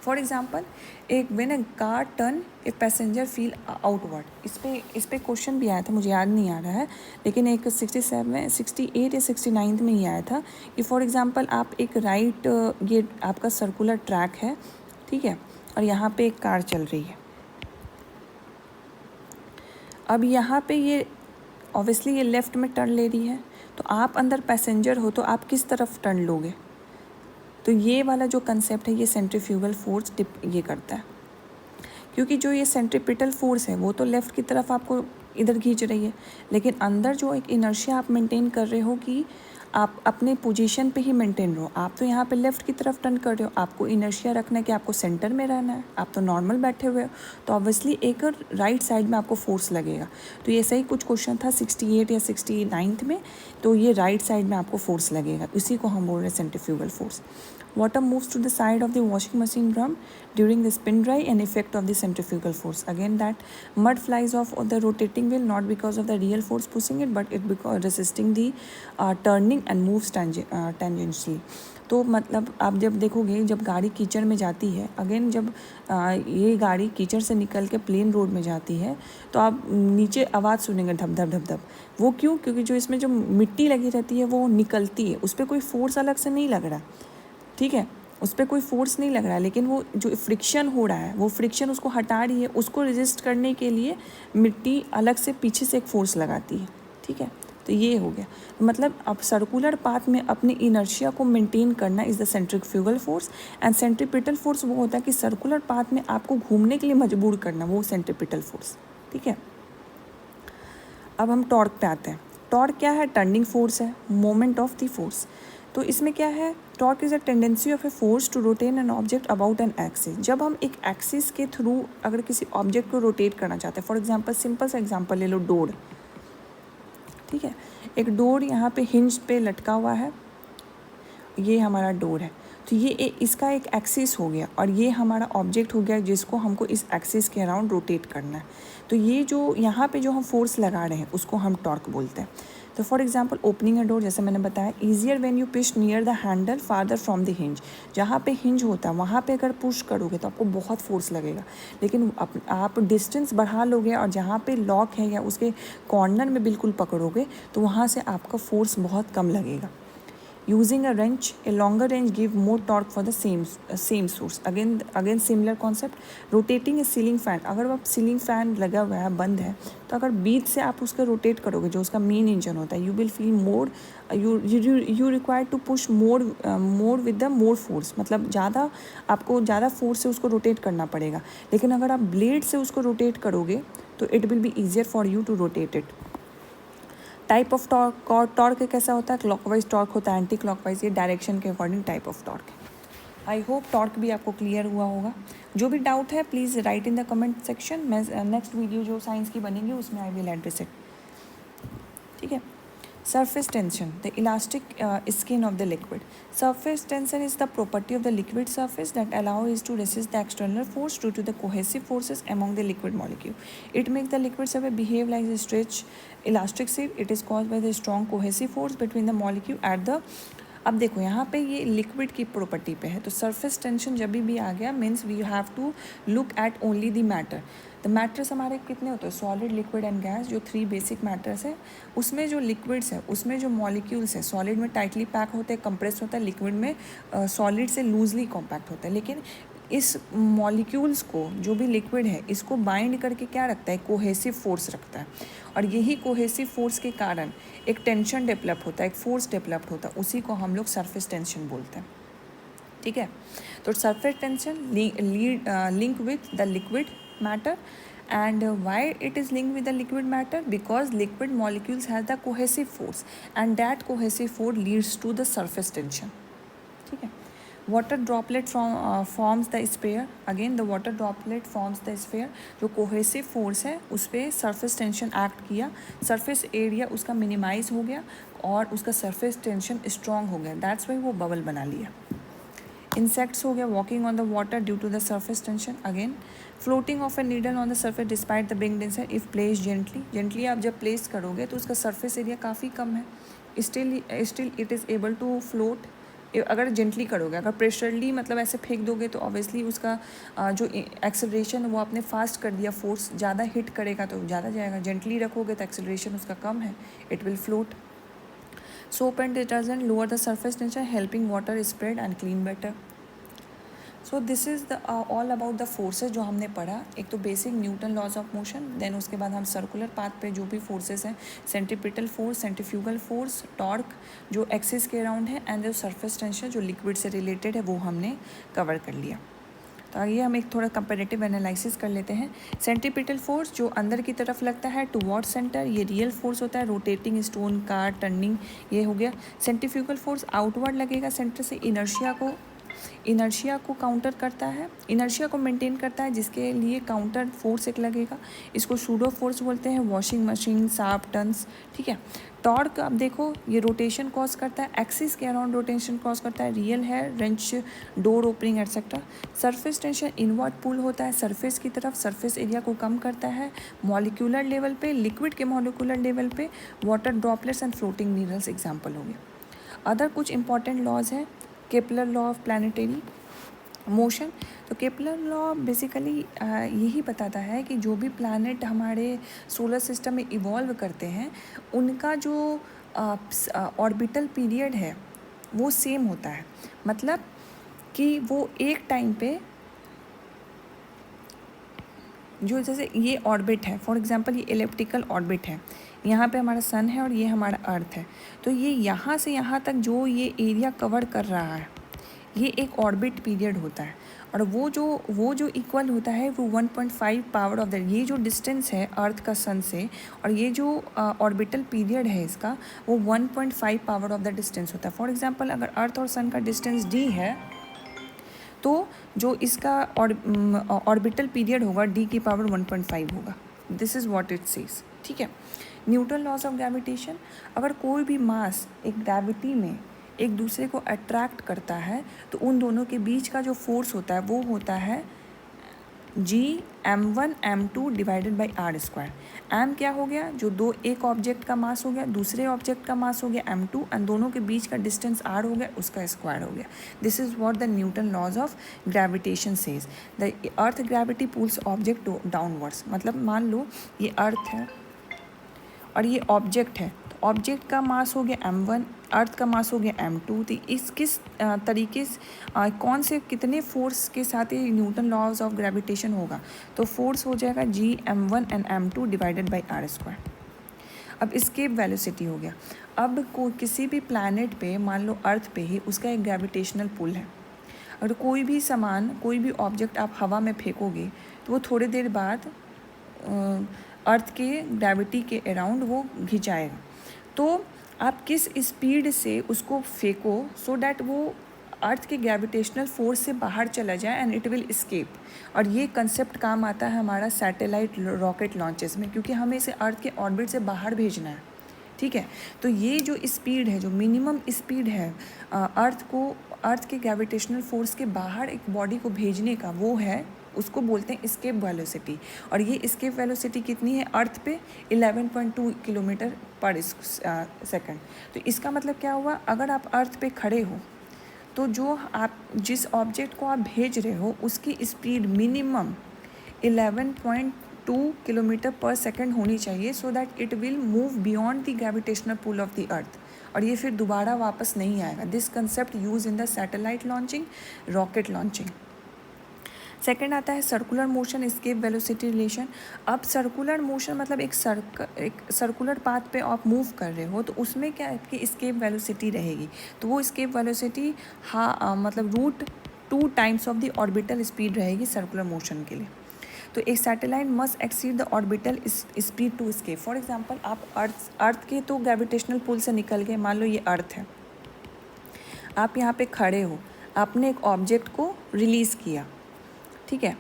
फॉर एग्जाम्पल एक when a car turn a passenger feel outward, इस पे question भी आया था, मुझे याद नहीं आ रहा है, लेकिन एक 68 या 69 में ही आया था कि फॉर एग्जांपल आप एक राइट, ये आपका सर्कुलर ट्रैक है, ठीक है, और यहाँ पे एक कार चल रही है। अब यहाँ पे ये ऑब्वियसली ये लेफ़्ट में टर्न ले रही है, तो आप अंदर पैसेंजर हो तो आप किस तरफ टर्न लोगे? तो ये वाला जो कंसेप्ट है ये सेंट्रीफ्यूगल फोर्स ये करता है, क्योंकि जो ये सेंट्रीपिटल फोर्स है वो तो लेफ़्ट की तरफ आपको इधर खींच रही है, लेकिन अंदर जो एक इनर्शिया आप मेंटेन कर रहे हो कि आप अपने पोजीशन पे ही मेंटेन रहो। आप तो यहाँ पे लेफ़्ट की तरफ टर्न कर रहे हो, आपको इनर्शिया रखना है कि आपको सेंटर में रहना है, आप तो नॉर्मल बैठे हुए हो, तो ऑब्वियसली एक राइट साइड में आपको फोर्स लगेगा। तो ये सही कुछ क्वेश्चन था 68 या 69 में, तो ये राइट साइड में आपको फोर्स लगेगा, इसी को हम बोल रहे हैं centrifugal force. Water moves to the side of the washing machine drum during the spin dry and effect of the centrifugal force. Again, that mud flies off of the rotating wheel not because of the real force pushing it, but it because resisting the turning and moves tangentially. तो मतलब आप जब देखोगे जब गाड़ी कीचड़ में जाती है, अगेन जब ये गाड़ी कीचड़ से निकल के प्लेन रोड में जाती है तो आप नीचे आवाज़ सुनेंगे धप धप धप धप। वो क्यों? क्योंकि जो इसमें जो मिट्टी लगी रहती है वो निकलती है, उस पर कोई फोर्स अलग से नहीं लग रहा, ठीक है, उस पर कोई फोर्स नहीं लग रहा है, लेकिन वो जो फ्रिक्शन हो रहा है वो फ्रिक्शन उसको हटा रही है, उसको रेजिस्ट करने के लिए मिट्टी अलग से पीछे से एक फोर्स लगाती है, ठीक है। तो ये हो गया, मतलब अब सर्कुलर पाथ में अपनी इनर्शिया को मेंटेन करना is the centrifugal force, and centripetal force वो होता है कि सर्कुलर पाथ में आपको घूमने के लिए मजबूर करना, वो सेंट्रीपिटल फोर्स, ठीक है। अब हम टॉर्क पे आते हैं। टॉर्क क्या है? टर्निंग फोर्स है, मोमेंट ऑफ द फोर्स। तो इसमें क्या है? Torque is a tendency of a force to rotate an object about an axis. जब हम एक एक्सिस के थ्रू अगर किसी ऑब्जेक्ट को रोटेट करना चाहते हैं, फॉर एग्जांपल सिंपल सा एग्जांपल ले लो, डोर, ठीक है, एक डोर यहाँ पे हिंज पे लटका हुआ है, ये हमारा डोर है, तो ये इसका एक एक्सिस हो गया और ये हमारा ऑब्जेक्ट हो गया जिसको हमको इस एक्सिस के अराउंड रोटेट करना है। तो ये जो यहाँ पे जो हम फोर्स लगा रहे हैं उसको हम टॉर्क बोलते हैं। तो for example opening a door, जैसे मैंने बताया, easier when you push near the handle farther from the hinge. जहाँ पे हिंज होता है वहाँ पे अगर पुश करोगे तो आपको बहुत फोर्स लगेगा, लेकिन आप डिस्टेंस बढ़ा लोगे और जहाँ पे लॉक है या उसके कॉर्नर में बिल्कुल पकड़ोगे तो वहाँ से आपका फोर्स बहुत कम लगेगा। Using a wrench, a longer wrench give more torque for the same source. Again similar concept. Rotating a ceiling fan, अगर आप सीलिंग फैन लगा हुआ है, बंद है, तो अगर बीच से आप उसका रोटेट करोगे जो उसका मेन इंजन होता है, you will feel more, you require to push more with the more force, मतलब ज़्यादा आपको ज़्यादा फोर्स से उसको रोटेट करना पड़ेगा। लेकिन अगर आप ब्लेड से उसको रोटेट करोगे तो it will be easier for you to rotate it. Type of torque कैसा होता है? क्लॉकवाइज टॉर्क होता है, एंटी क्लॉकवाइज, ये डायरेक्शन के अकॉर्डिंग टाइप ऑफ टॉर्क है। आई होप टॉर्क भी आपको क्लियर हुआ होगा। जो भी डाउट है please write in the comment section. मैं नेक्स्ट वीडियो जो साइंस की बनेगी उसमें आई विल एड्रेस इट, ठीक है। Surface tension, the elastic skin of the liquid. Surface tension is the property of the liquid surface that allows it to resist the external force due to the cohesive forces among the liquid molecule. It makes the liquid surface behave like a stretched elastic sheet. It is caused by the strong cohesive force between the molecule at the, अब देखो यहाँ पे ये liquid की property पे है, तो surface tension जब भी आ गया means we have to look at only the matter. The matters हमारे कितने होते हैं? सॉलिड, लिक्विड एंड गैस, जो 3 बेसिक मैटर्स है। उसमें जो लिक्विड्स है उसमें जो मॉलिक्यूल्स है, सॉलिड में टाइटली पैक होते हैं, कंप्रेस होता है, लिक्विड में सॉलिड से लूजली कॉम्पैक्ट होता है। लेकिन इस मॉलिक्यूल्स को, जो भी लिक्विड है, इसको बाइंड करके क्या रखता है? कोहेसिव फोर्स रखता है, और यही कोहेसिव फोर्स के कारण एक टेंशन डेवलप होता है, एक फोर्स डेवलप होता है, उसी को हम लोग सरफेस टेंशन बोलते हैं, ठीक है। तो surface tension link with the liquid matter, and why it is linked with the liquid matter? Because liquid molecules has the cohesive force and that cohesive force leads to the surface tension, ठीक है। water droplet forms the sphere. Again the water droplet forms the sphere. जो cohesive force है उस पर surface tension act किया, surface area उसका minimize हो गया और उसका surface tension strong हो गया, that's why वो bubble बना लिया। Insects हो गया, walking on the water due to the surface tension. Again floating of a needle on the surface despite the being denser if placed gently आप जब place करोगे तो उसका surface area काफ़ी कम है, still it is able to float। अगर gently करोगे, अगर प्रेशरली मतलब ऐसे फेंक दोगे तो ऑब्वियसली उसका जो एक्सेलरेशन वो आपने फास्ट कर दिया, फोर्स ज़्यादा हिट करेगा तो ज़्यादा जाएगा। जेंटली रखोगे तो एक्सेलरेशन उसका कम है, it will float. Soap and detergent lower the surface tension, helping water spread and clean better. So this is the all about the forces जो हमने पढ़ा। एक तो basic Newton laws of motion, then उसके बाद हम सर्कुलर पाथ पे जो भी फोर्सेस हैं, centripetal force, centrifugal force, torque जो एक्सिस के अराउंड है, एंड जो सरफेस टेंशन जो लिक्विड से रिलेटेड है वो हमने कवर कर लिया। तो आइए हम एक थोड़ा कंपैरेटिव एनालिसिस कर लेते हैं। सेंट्रीपिटल फोर्स जो अंदर की तरफ लगता है टुवर्ड सेंटर, ये रियल फोर्स होता है, रोटेटिंग स्टोन का टर्निंग, ये हो गया। सेंट्रीफ्यूगल फोर्स आउटवर्ड लगेगा सेंटर से, इनर्शिया को काउंटर करता है, इनर्शिया को मेंटेन करता है, जिसके लिए काउंटर फोर्स एक लगेगा। इसको सूडो फोर्स बोलते हैं, वॉशिंग मशीन, शार्प टर्न्स, ठीक है। टॉर्क अब देखो ये रोटेशन कॉज करता है, एक्सिस के अराउंड रोटेशन कॉज करता है, रियल है, wrench, door opening etcetera. Surface tension inward pull होता है सरफेस की तरफ, सरफेस एरिया को कम करता है। मॉलिक्यूलर लेवल पे, लिक्विड के मॉलिक्यूलर लेवल पे water droplets and floating minerals example हो गया। अदर कुछ इंपॉर्टेंट लॉज हैं, Kepler law of planetary motion. तो केपलर लॉ बेसिकली यही बताता है कि जो भी प्लैनेट हमारे सोलर सिस्टम में इवॉल्व करते हैं उनका जो ऑर्बिटल पीरियड है वो सेम होता है, मतलब कि वो एक टाइम पे जो जैसे ये ऑर्बिट है, फॉर एग्जांपल ये एलिप्टिकल ऑर्बिट है, यहाँ पे हमारा सन है और ये हमारा अर्थ है, तो ये यहाँ से यहाँ तक जो ये एरिया कवर कर रहा है ये एक ऑर्बिट पीरियड होता है। और वो जो इक्वल होता है वो 1.5 पावर ऑफ द, ये जो डिस्टेंस है अर्थ का सन से और ये जो ऑर्बिटल पीरियड है इसका वो 1.5 पावर ऑफ द डिस्टेंस होता है। फॉर एग्जांपल अगर अर्थ और सन का डिस्टेंस d है तो जो इसका ऑर्बिटल पीरियड होगा d की पावर 1.5 होगा। This is what it says, ठीक है। न्यूटन लॉज ऑफ ग्रेविटेशन, अगर कोई भी मास एक ग्रेविटी में एक दूसरे को अट्रैक्ट करता है तो उन दोनों के बीच का जो फोर्स होता है वो होता है Gm1 m2 divided by R square. m क्या हो गया, जो एक ऑब्जेक्ट का मास हो गया, दूसरे ऑब्जेक्ट का मास हो गया m2 एंड दोनों के बीच का डिस्टेंस r हो गया, उसका स्क्वायर हो गया। This is what the Newton laws of gravitation says. The earth gravity pulls object downwards, मतलब मान लो ये अर्थ है और ये ऑब्जेक्ट है, तो ऑब्जेक्ट का मास हो गया m1, अर्थ का मास हो गया m2। तो इस किस तरीके से कौन से कितने फोर्स के साथ ये न्यूटन लॉज ऑफ ग्रेविटेशन होगा, तो फोर्स हो जाएगा Gm1 and m2 divided by R square. अब एस्केप वेलोसिटी हो गया, अब किसी भी प्लैनेट पे मान लो अर्थ पे ही उसका एक ग्रेविटेशनल पुल है, अगर कोई भी सामान कोई भी ऑब्जेक्ट आप हवा में फेंकोगे तो वो थोड़ी देर बाद अर्थ के ग्रेविटी के अराउंड वो खिंचाएगा। तो आप किस स्पीड से उसको फेंको सो डैट वो अर्थ के ग्रेविटेशनल फोर्स से बाहर चला जाए एंड इट विल एस्केप। और ये कंसेप्ट काम आता है हमारा सैटेलाइट रॉकेट लॉन्चेस में, क्योंकि हमें इसे अर्थ के ऑर्बिट से बाहर भेजना है, ठीक है। तो ये जो स्पीड है, जो मिनिमम स्पीड है अर्थ के ग्रेविटेशनल फोर्स के बाहर एक बॉडी को भेजने का, वो है, उसको बोलते हैं एस्केप वेलोसिटी। और ये एस्केप वेलोसिटी कितनी है अर्थ पे 11.2 किलोमीटर पर सेकंड। तो इसका मतलब क्या हुआ, अगर आप अर्थ पे खड़े हो तो जो आप जिस ऑब्जेक्ट को आप भेज रहे हो उसकी speed minimum 11.2 kilometre per second होनी चाहिए, so that it will move beyond the gravitational pull of the earth, और ये फिर दोबारा वापस नहीं आएगा। This concept use in the satellite launching, rocket launching. Second आता है circular motion escape velocity relation. अब सर्कुलर मोशन मतलब एक सर्कुलर पाथ पे आप मूव कर रहे हो तो उसमें क्या आपकी एस्केप वेलोसिटी रहेगी, तो वो एस्केप वेलोसिटी मतलब √2 times of the orbital speed रहेगी सर्कुलर मोशन के लिए। तो एक satellite must exceed the orbital speed to escape. For example आप अर्थ के तो ग्रेविटेशनल पुल से निकल गए, मान लो ये अर्थ है, आप यहाँ पे खड़े हो, आपने एक ऑब्जेक्ट को रिलीज़ किया, ठीक है,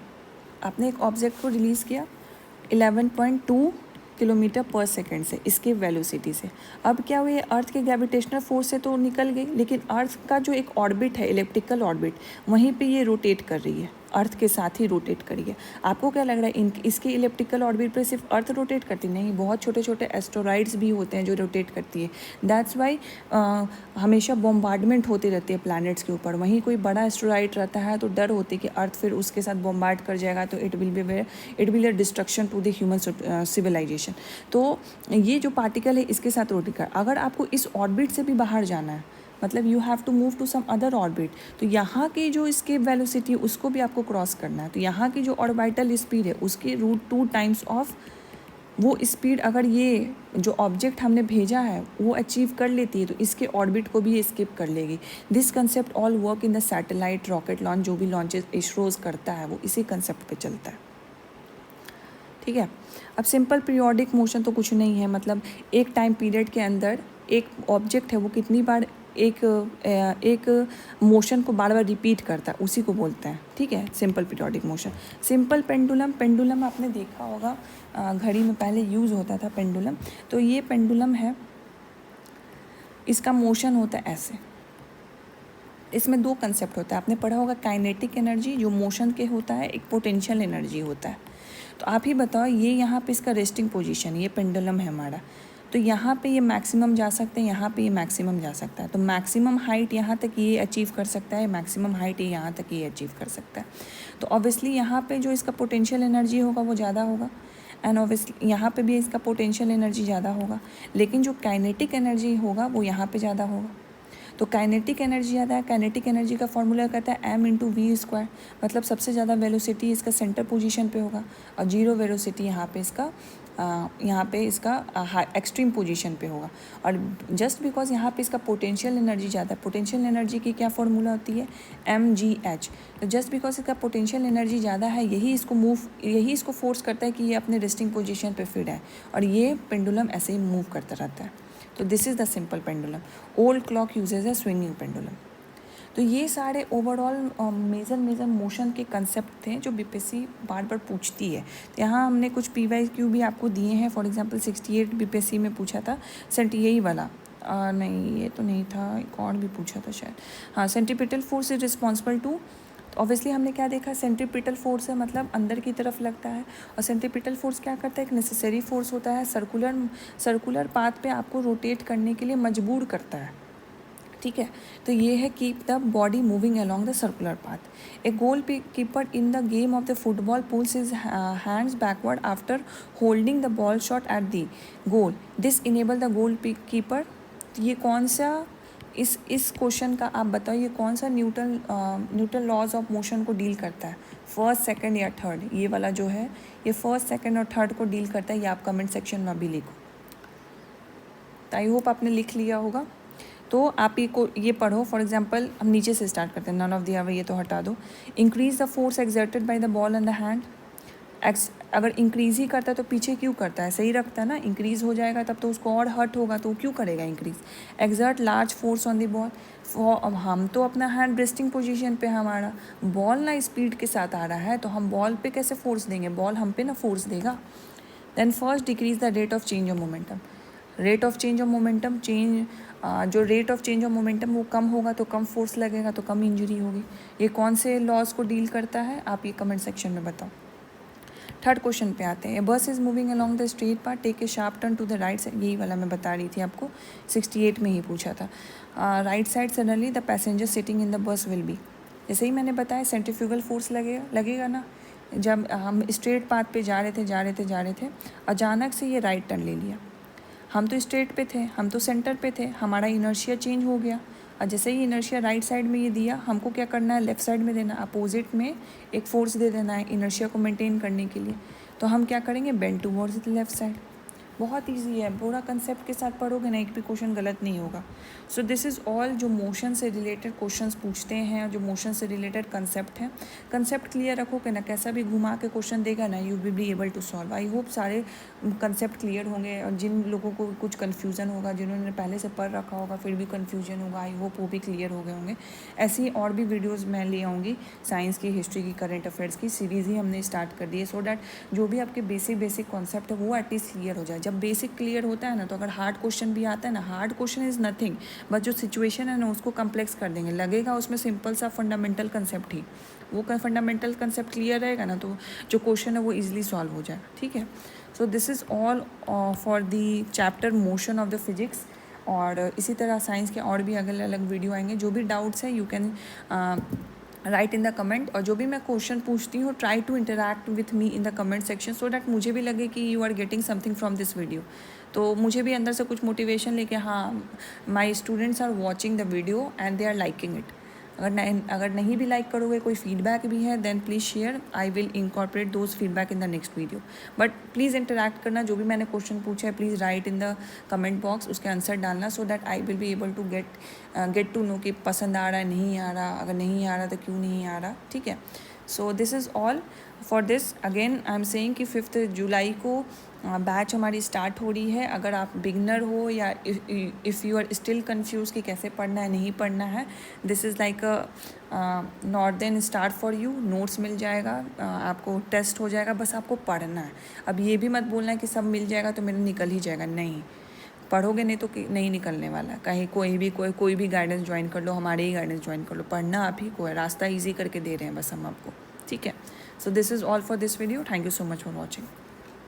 आपने एक ऑब्जेक्ट को रिलीज़ किया 11.2 किलोमीटर पर सेकंड से इसके वेलोसिटी से। अब क्या हुआ, अर्थ के ग्रेविटेशनल फोर्स से तो निकल गई, लेकिन अर्थ का जो एक ऑर्बिट है इलिप्टिकल ऑर्बिट, वहीं पे ये रोटेट कर रही है, अर्थ के साथ ही रोटेट करी है। आपको क्या लग रहा है इसके इलिप्टिकल ऑर्बिट पे सिर्फ अर्थ रोटेट करती, नहीं, बहुत छोटे छोटे एस्टेरॉइड्स भी होते हैं जो रोटेट करती है। दैट्स वाई हमेशा बॉम्बार्डमेंट होते रहते हैं प्लैनेट्स के ऊपर। वहीं कोई बड़ा एस्टेरॉइड रहता है तो डर होती है कि अर्थ फिर उसके साथ बॉम्बार्ड कर जाएगा तो it will a destruction to the human civilisation. तो ये जो पार्टिकल है इसके साथ रोटेट कर, अगर आपको इस ऑर्बिट से भी बाहर जाना है मतलब you have to move to some other orbit, तो यहाँ की जो एस्केप वेलोसिटी है उसको भी आपको क्रॉस करना है। तो यहाँ की जो ऑर्बिटल स्पीड है उसकी √2 टाइम्स ऑफ वो स्पीड अगर ये जो ऑब्जेक्ट हमने भेजा है वो अचीव कर लेती है तो इसके ऑर्बिट को भी ये स्किप कर लेगी. This concept all work in the satellite rocket launch. जो भी लॉन्चेस इसरोज करता है वो इसी कंसेप्ट पे चलता है. ठीक है. अब सिंपल पीरियोडिक मोशन तो कुछ नहीं है, मतलब एक टाइम पीरियड के अंदर एक ऑब्जेक्ट है वो कितनी बार एक मोशन को बार बार रिपीट करता है, उसी को बोलते हैं. ठीक है, simple periodic motion. Simple pendulum आपने देखा होगा, घड़ी में पहले यूज़ होता था पेंडुलम. तो ये पेंडुलम है, इसका मोशन होता है ऐसे. इसमें दो कंसेप्ट होता है, आपने पढ़ा होगा काइनेटिक एनर्जी जो मोशन के होता है, एक पोटेंशियल एनर्जी होता है. तो आप ही बताओ, ये यहाँ पे इसका रेस्टिंग पोजीशन, ये पेंडुलम है हमारा, तो यहाँ पे ये मैक्सिमम जा सकते हैं, यहाँ पे ये मैक्सिमम जा सकता है. तो मैक्सिमम हाइट यहाँ तक ये अचीव कर सकता है, मैक्सिमम हाइट ये यहाँ तक ये अचीव कर सकता है. तो ऑब्वियसली यहाँ पे जो इसका पोटेंशियल एनर्जी होगा वो ज़्यादा होगा, एंड ऑब्वियसली यहाँ पे भी इसका पोटेंशियल एनर्जी ज़्यादा होगा, लेकिन जो काइनेटिक एनर्जी होगा वो यहाँ पे ज़्यादा होगा. तो काइनेटिक एनर्जी ज़्यादा है. काइनेटिक एनर्जी का फॉर्मूला कहता है m/v², मतलब सबसे ज़्यादा वेलोसिटी इसका सेंटर पोजीशन पे होगा और जीरो वेलोसिटी यहाँ पे इसका एक्सट्रीम पोजीशन पे होगा. और जस्ट बिकॉज यहाँ पे इसका पोटेंशियल एनर्जी ज़्यादा है, पोटेंशियल एनर्जी की क्या फॉर्मूला होती है, mgh. तो जस्ट बिकॉज इसका पोटेंशियल एनर्जी ज़्यादा है, यही इसको फोर्स करता है कि ये अपने रेस्टिंग पोजीशन पे फिट है, और ये पेंडुलम ऐसे ही मूव करता रहता है. तो this is the simple pendulum. Old clock usage a swinging pendulum. तो ये सारे ओवरऑल मेजर मोशन के कंसेप्ट थे जो बीपीएससी बार बार पूछती है. तो यहाँ हमने कुछ PYQ भी आपको दिए हैं. फॉर एग्जांपल 68 बीपीएससी में पूछा था, यही वाला, नहीं ये तो नहीं था, एक और भी पूछा था शायद. हाँ, centripetal force is responsible to. तो ऑब्वियसली हमने क्या देखा, सेंट्रीपिटल फोर्स है मतलब अंदर की तरफ लगता है, और सेंट्रीपिटल फोर्स क्या करता है, एक नेसेसरी फोर्स होता है, सर्कुलर पाथ पे आपको रोटेट करने के लिए मजबूर करता है. ठीक है. तो ये है keep the body moving along the circular path. A goalkeeper in the game of the football pulls his hands backward after holding the ball shot at the goal. This enable the goalkeeper. ये कौन सा, इस question का आप बताओ, ये कौन सा न्यूटन लॉज ऑफ मोशन को डील करता है, फर्स्ट, सेकंड या थर्ड. ये वाला जो है ये फर्स्ट, सेकंड और थर्ड को डील करता है. ये आप कमेंट सेक्शन में भी लिखो. तो आई होप आपने लिख लिया होगा. तो आप ये पढ़ो. फॉर एग्जांपल हम नीचे से स्टार्ट करते हैं. नन ऑफ द अवे ये तो हटा दो. Increase the force exerted by the ball and the hand. अगर इंक्रीज ही करता है तो पीछे क्यों करता है, सही रखता है ना. इंक्रीज हो जाएगा तब तो उसको और हर्ट होगा, तो क्यों करेगा increase. Exert large force on the ball. अब हम तो अपना हैंड रेस्टिंग पोजीशन पे, हमारा बॉल ना स्पीड के साथ आ रहा है, तो हम बॉल पे कैसे फोर्स देंगे, बॉल हम पे ना फोर्स देगा. Then first decrease the rate of change of momentum. Rate of change of momentum जो rate of change of momentum वो कम होगा तो कम फोर्स लगेगा, तो कम इंजरी होगी. ये कौन से लॉज को डील करता है, आप ये कमेंट सेक्शन में बताओ. थर्ड क्वेश्चन पे आते हैं. Bus is moving along the straight path, take a sharp turn to the right side. यही वाला मैं बता रही थी आपको, 68 में ही पूछा था. Right side suddenly the passenger sitting in the bus will be. जैसे ही मैंने बताया सेंट्रीफ्यूगल फोर्स लगेगा ना. जब हम स्ट्रेट पाथ पे जा रहे थे, अचानक से ये राइट टर्न ले लिया. हम तो स्ट्रेट पे थे, हम तो सेंटर पे थे, हमारा इनर्शिया चेंज हो गया. और जैसे ही इनर्शिया राइट साइड में ये दिया, हमको क्या करना है, लेफ़्ट साइड में देना, अपोजिट में एक फोर्स दे देना है इनर्शिया को मेंटेन करने के लिए. तो हम क्या करेंगे, bend towards the left side. बहुत ईजी है, पूरा कंसेप्ट के साथ पढ़ोगे ना, एक भी क्वेश्चन गलत नहीं होगा. सो दिस इज़ ऑल जो मोशन से रिलेटेड क्वेश्चंस पूछते हैं और जो मोशन से रिलेटेड कंसेप्ट हैं. कंसेप्ट क्लियर रखोगे ना, कैसा भी घुमा के क्वेश्चन देगा ना, you will be able to solve. I hope सारे कंसेप्ट क्लियर होंगे. और जिन लोगों को कुछ कन्फ्यूज़न होगा, जिन्होंने पहले से पढ़ रखा होगा फिर भी कन्फ्यूजन होगा, आई होप वो भी क्लियर हो गए होंगे. ऐसी और भी वीडियोज़ मैं ले आऊँगी. साइंस की, हिस्ट्री की, करंट अफेयर्स की सीरीज़ ही हमने स्टार्ट कर दी है, सो डैट जो भी आपके बेसिक कॉन्सेप्ट है वो एटलीस्ट क्लियर हो जाए. जब बेसिक क्लियर होता है ना, तो अगर हार्ड क्वेश्चन भी आता है ना, हार्ड क्वेश्चन इज़ नथिंग, बस जो सिचुएशन है ना उसको कम्प्लेक्स कर देंगे. लगेगा उसमें सिंपल सा फंडामेंटल कंसेप्ट ही, वो फंडामेंटल कंसेप्ट क्लियर रहेगा ना, तो जो क्वेश्चन है वो ईजिली सॉल्व हो जाएगा. ठीक है. सो this is all for the chapter motion of the physics. और इसी तरह साइंस के और भी अलग अलग वीडियो आएंगे. जो भी डाउट्स हैं you can write in the comment. और जो भी मैं क्वेश्चन पूछती हूँ, try to interact with me in the comment section, so that मुझे भी लगे कि you are getting something from this video. तो मुझे भी अंदर से कुछ मोटिवेशन लेके, हाँ, my students are watching the video and they are liking it. अगर नहीं भी लाइक करोगे, कोई फीडबैक भी है, then please share, I will incorporate those feedback in the next video. But please interact करना, जो भी मैंने क्वेश्चन पूछा है please write in the comment box, उसके आंसर डालना, so that I will be able to get to know कि पसंद आ रहा है, नहीं आ रहा, अगर नहीं आ रहा तो क्यों नहीं आ रहा, ठीक है। सो this is all for this. Again I am saying कि 5 जुलाई को बैच हमारी स्टार्ट हो रही है। अगर आप बिगनर हो या if you are still confuse कि कैसे पढ़ना है, नहीं पढ़ना है, this is like a northern start for you. Notes मिल जाएगा, आपको टेस्ट हो जाएगा, बस आपको पढ़ना है। अब ये भी मत बोलना है कि सब मिल जाएगा तो मेरा निकल ही जाएगा, नहीं, पढ़ोगे नहीं तो नहीं निकलने वाला। कहीं कोई भी गाइडेंस ज्वाइन कर लो, हमारे ही गाइडेंस ज्वाइन कर लो, पढ़ना आप ही को है, रास्ता ईजी करके दे रहे हैं बस हम आपको, ठीक है। सो this is all for this video, thank you so much for watching.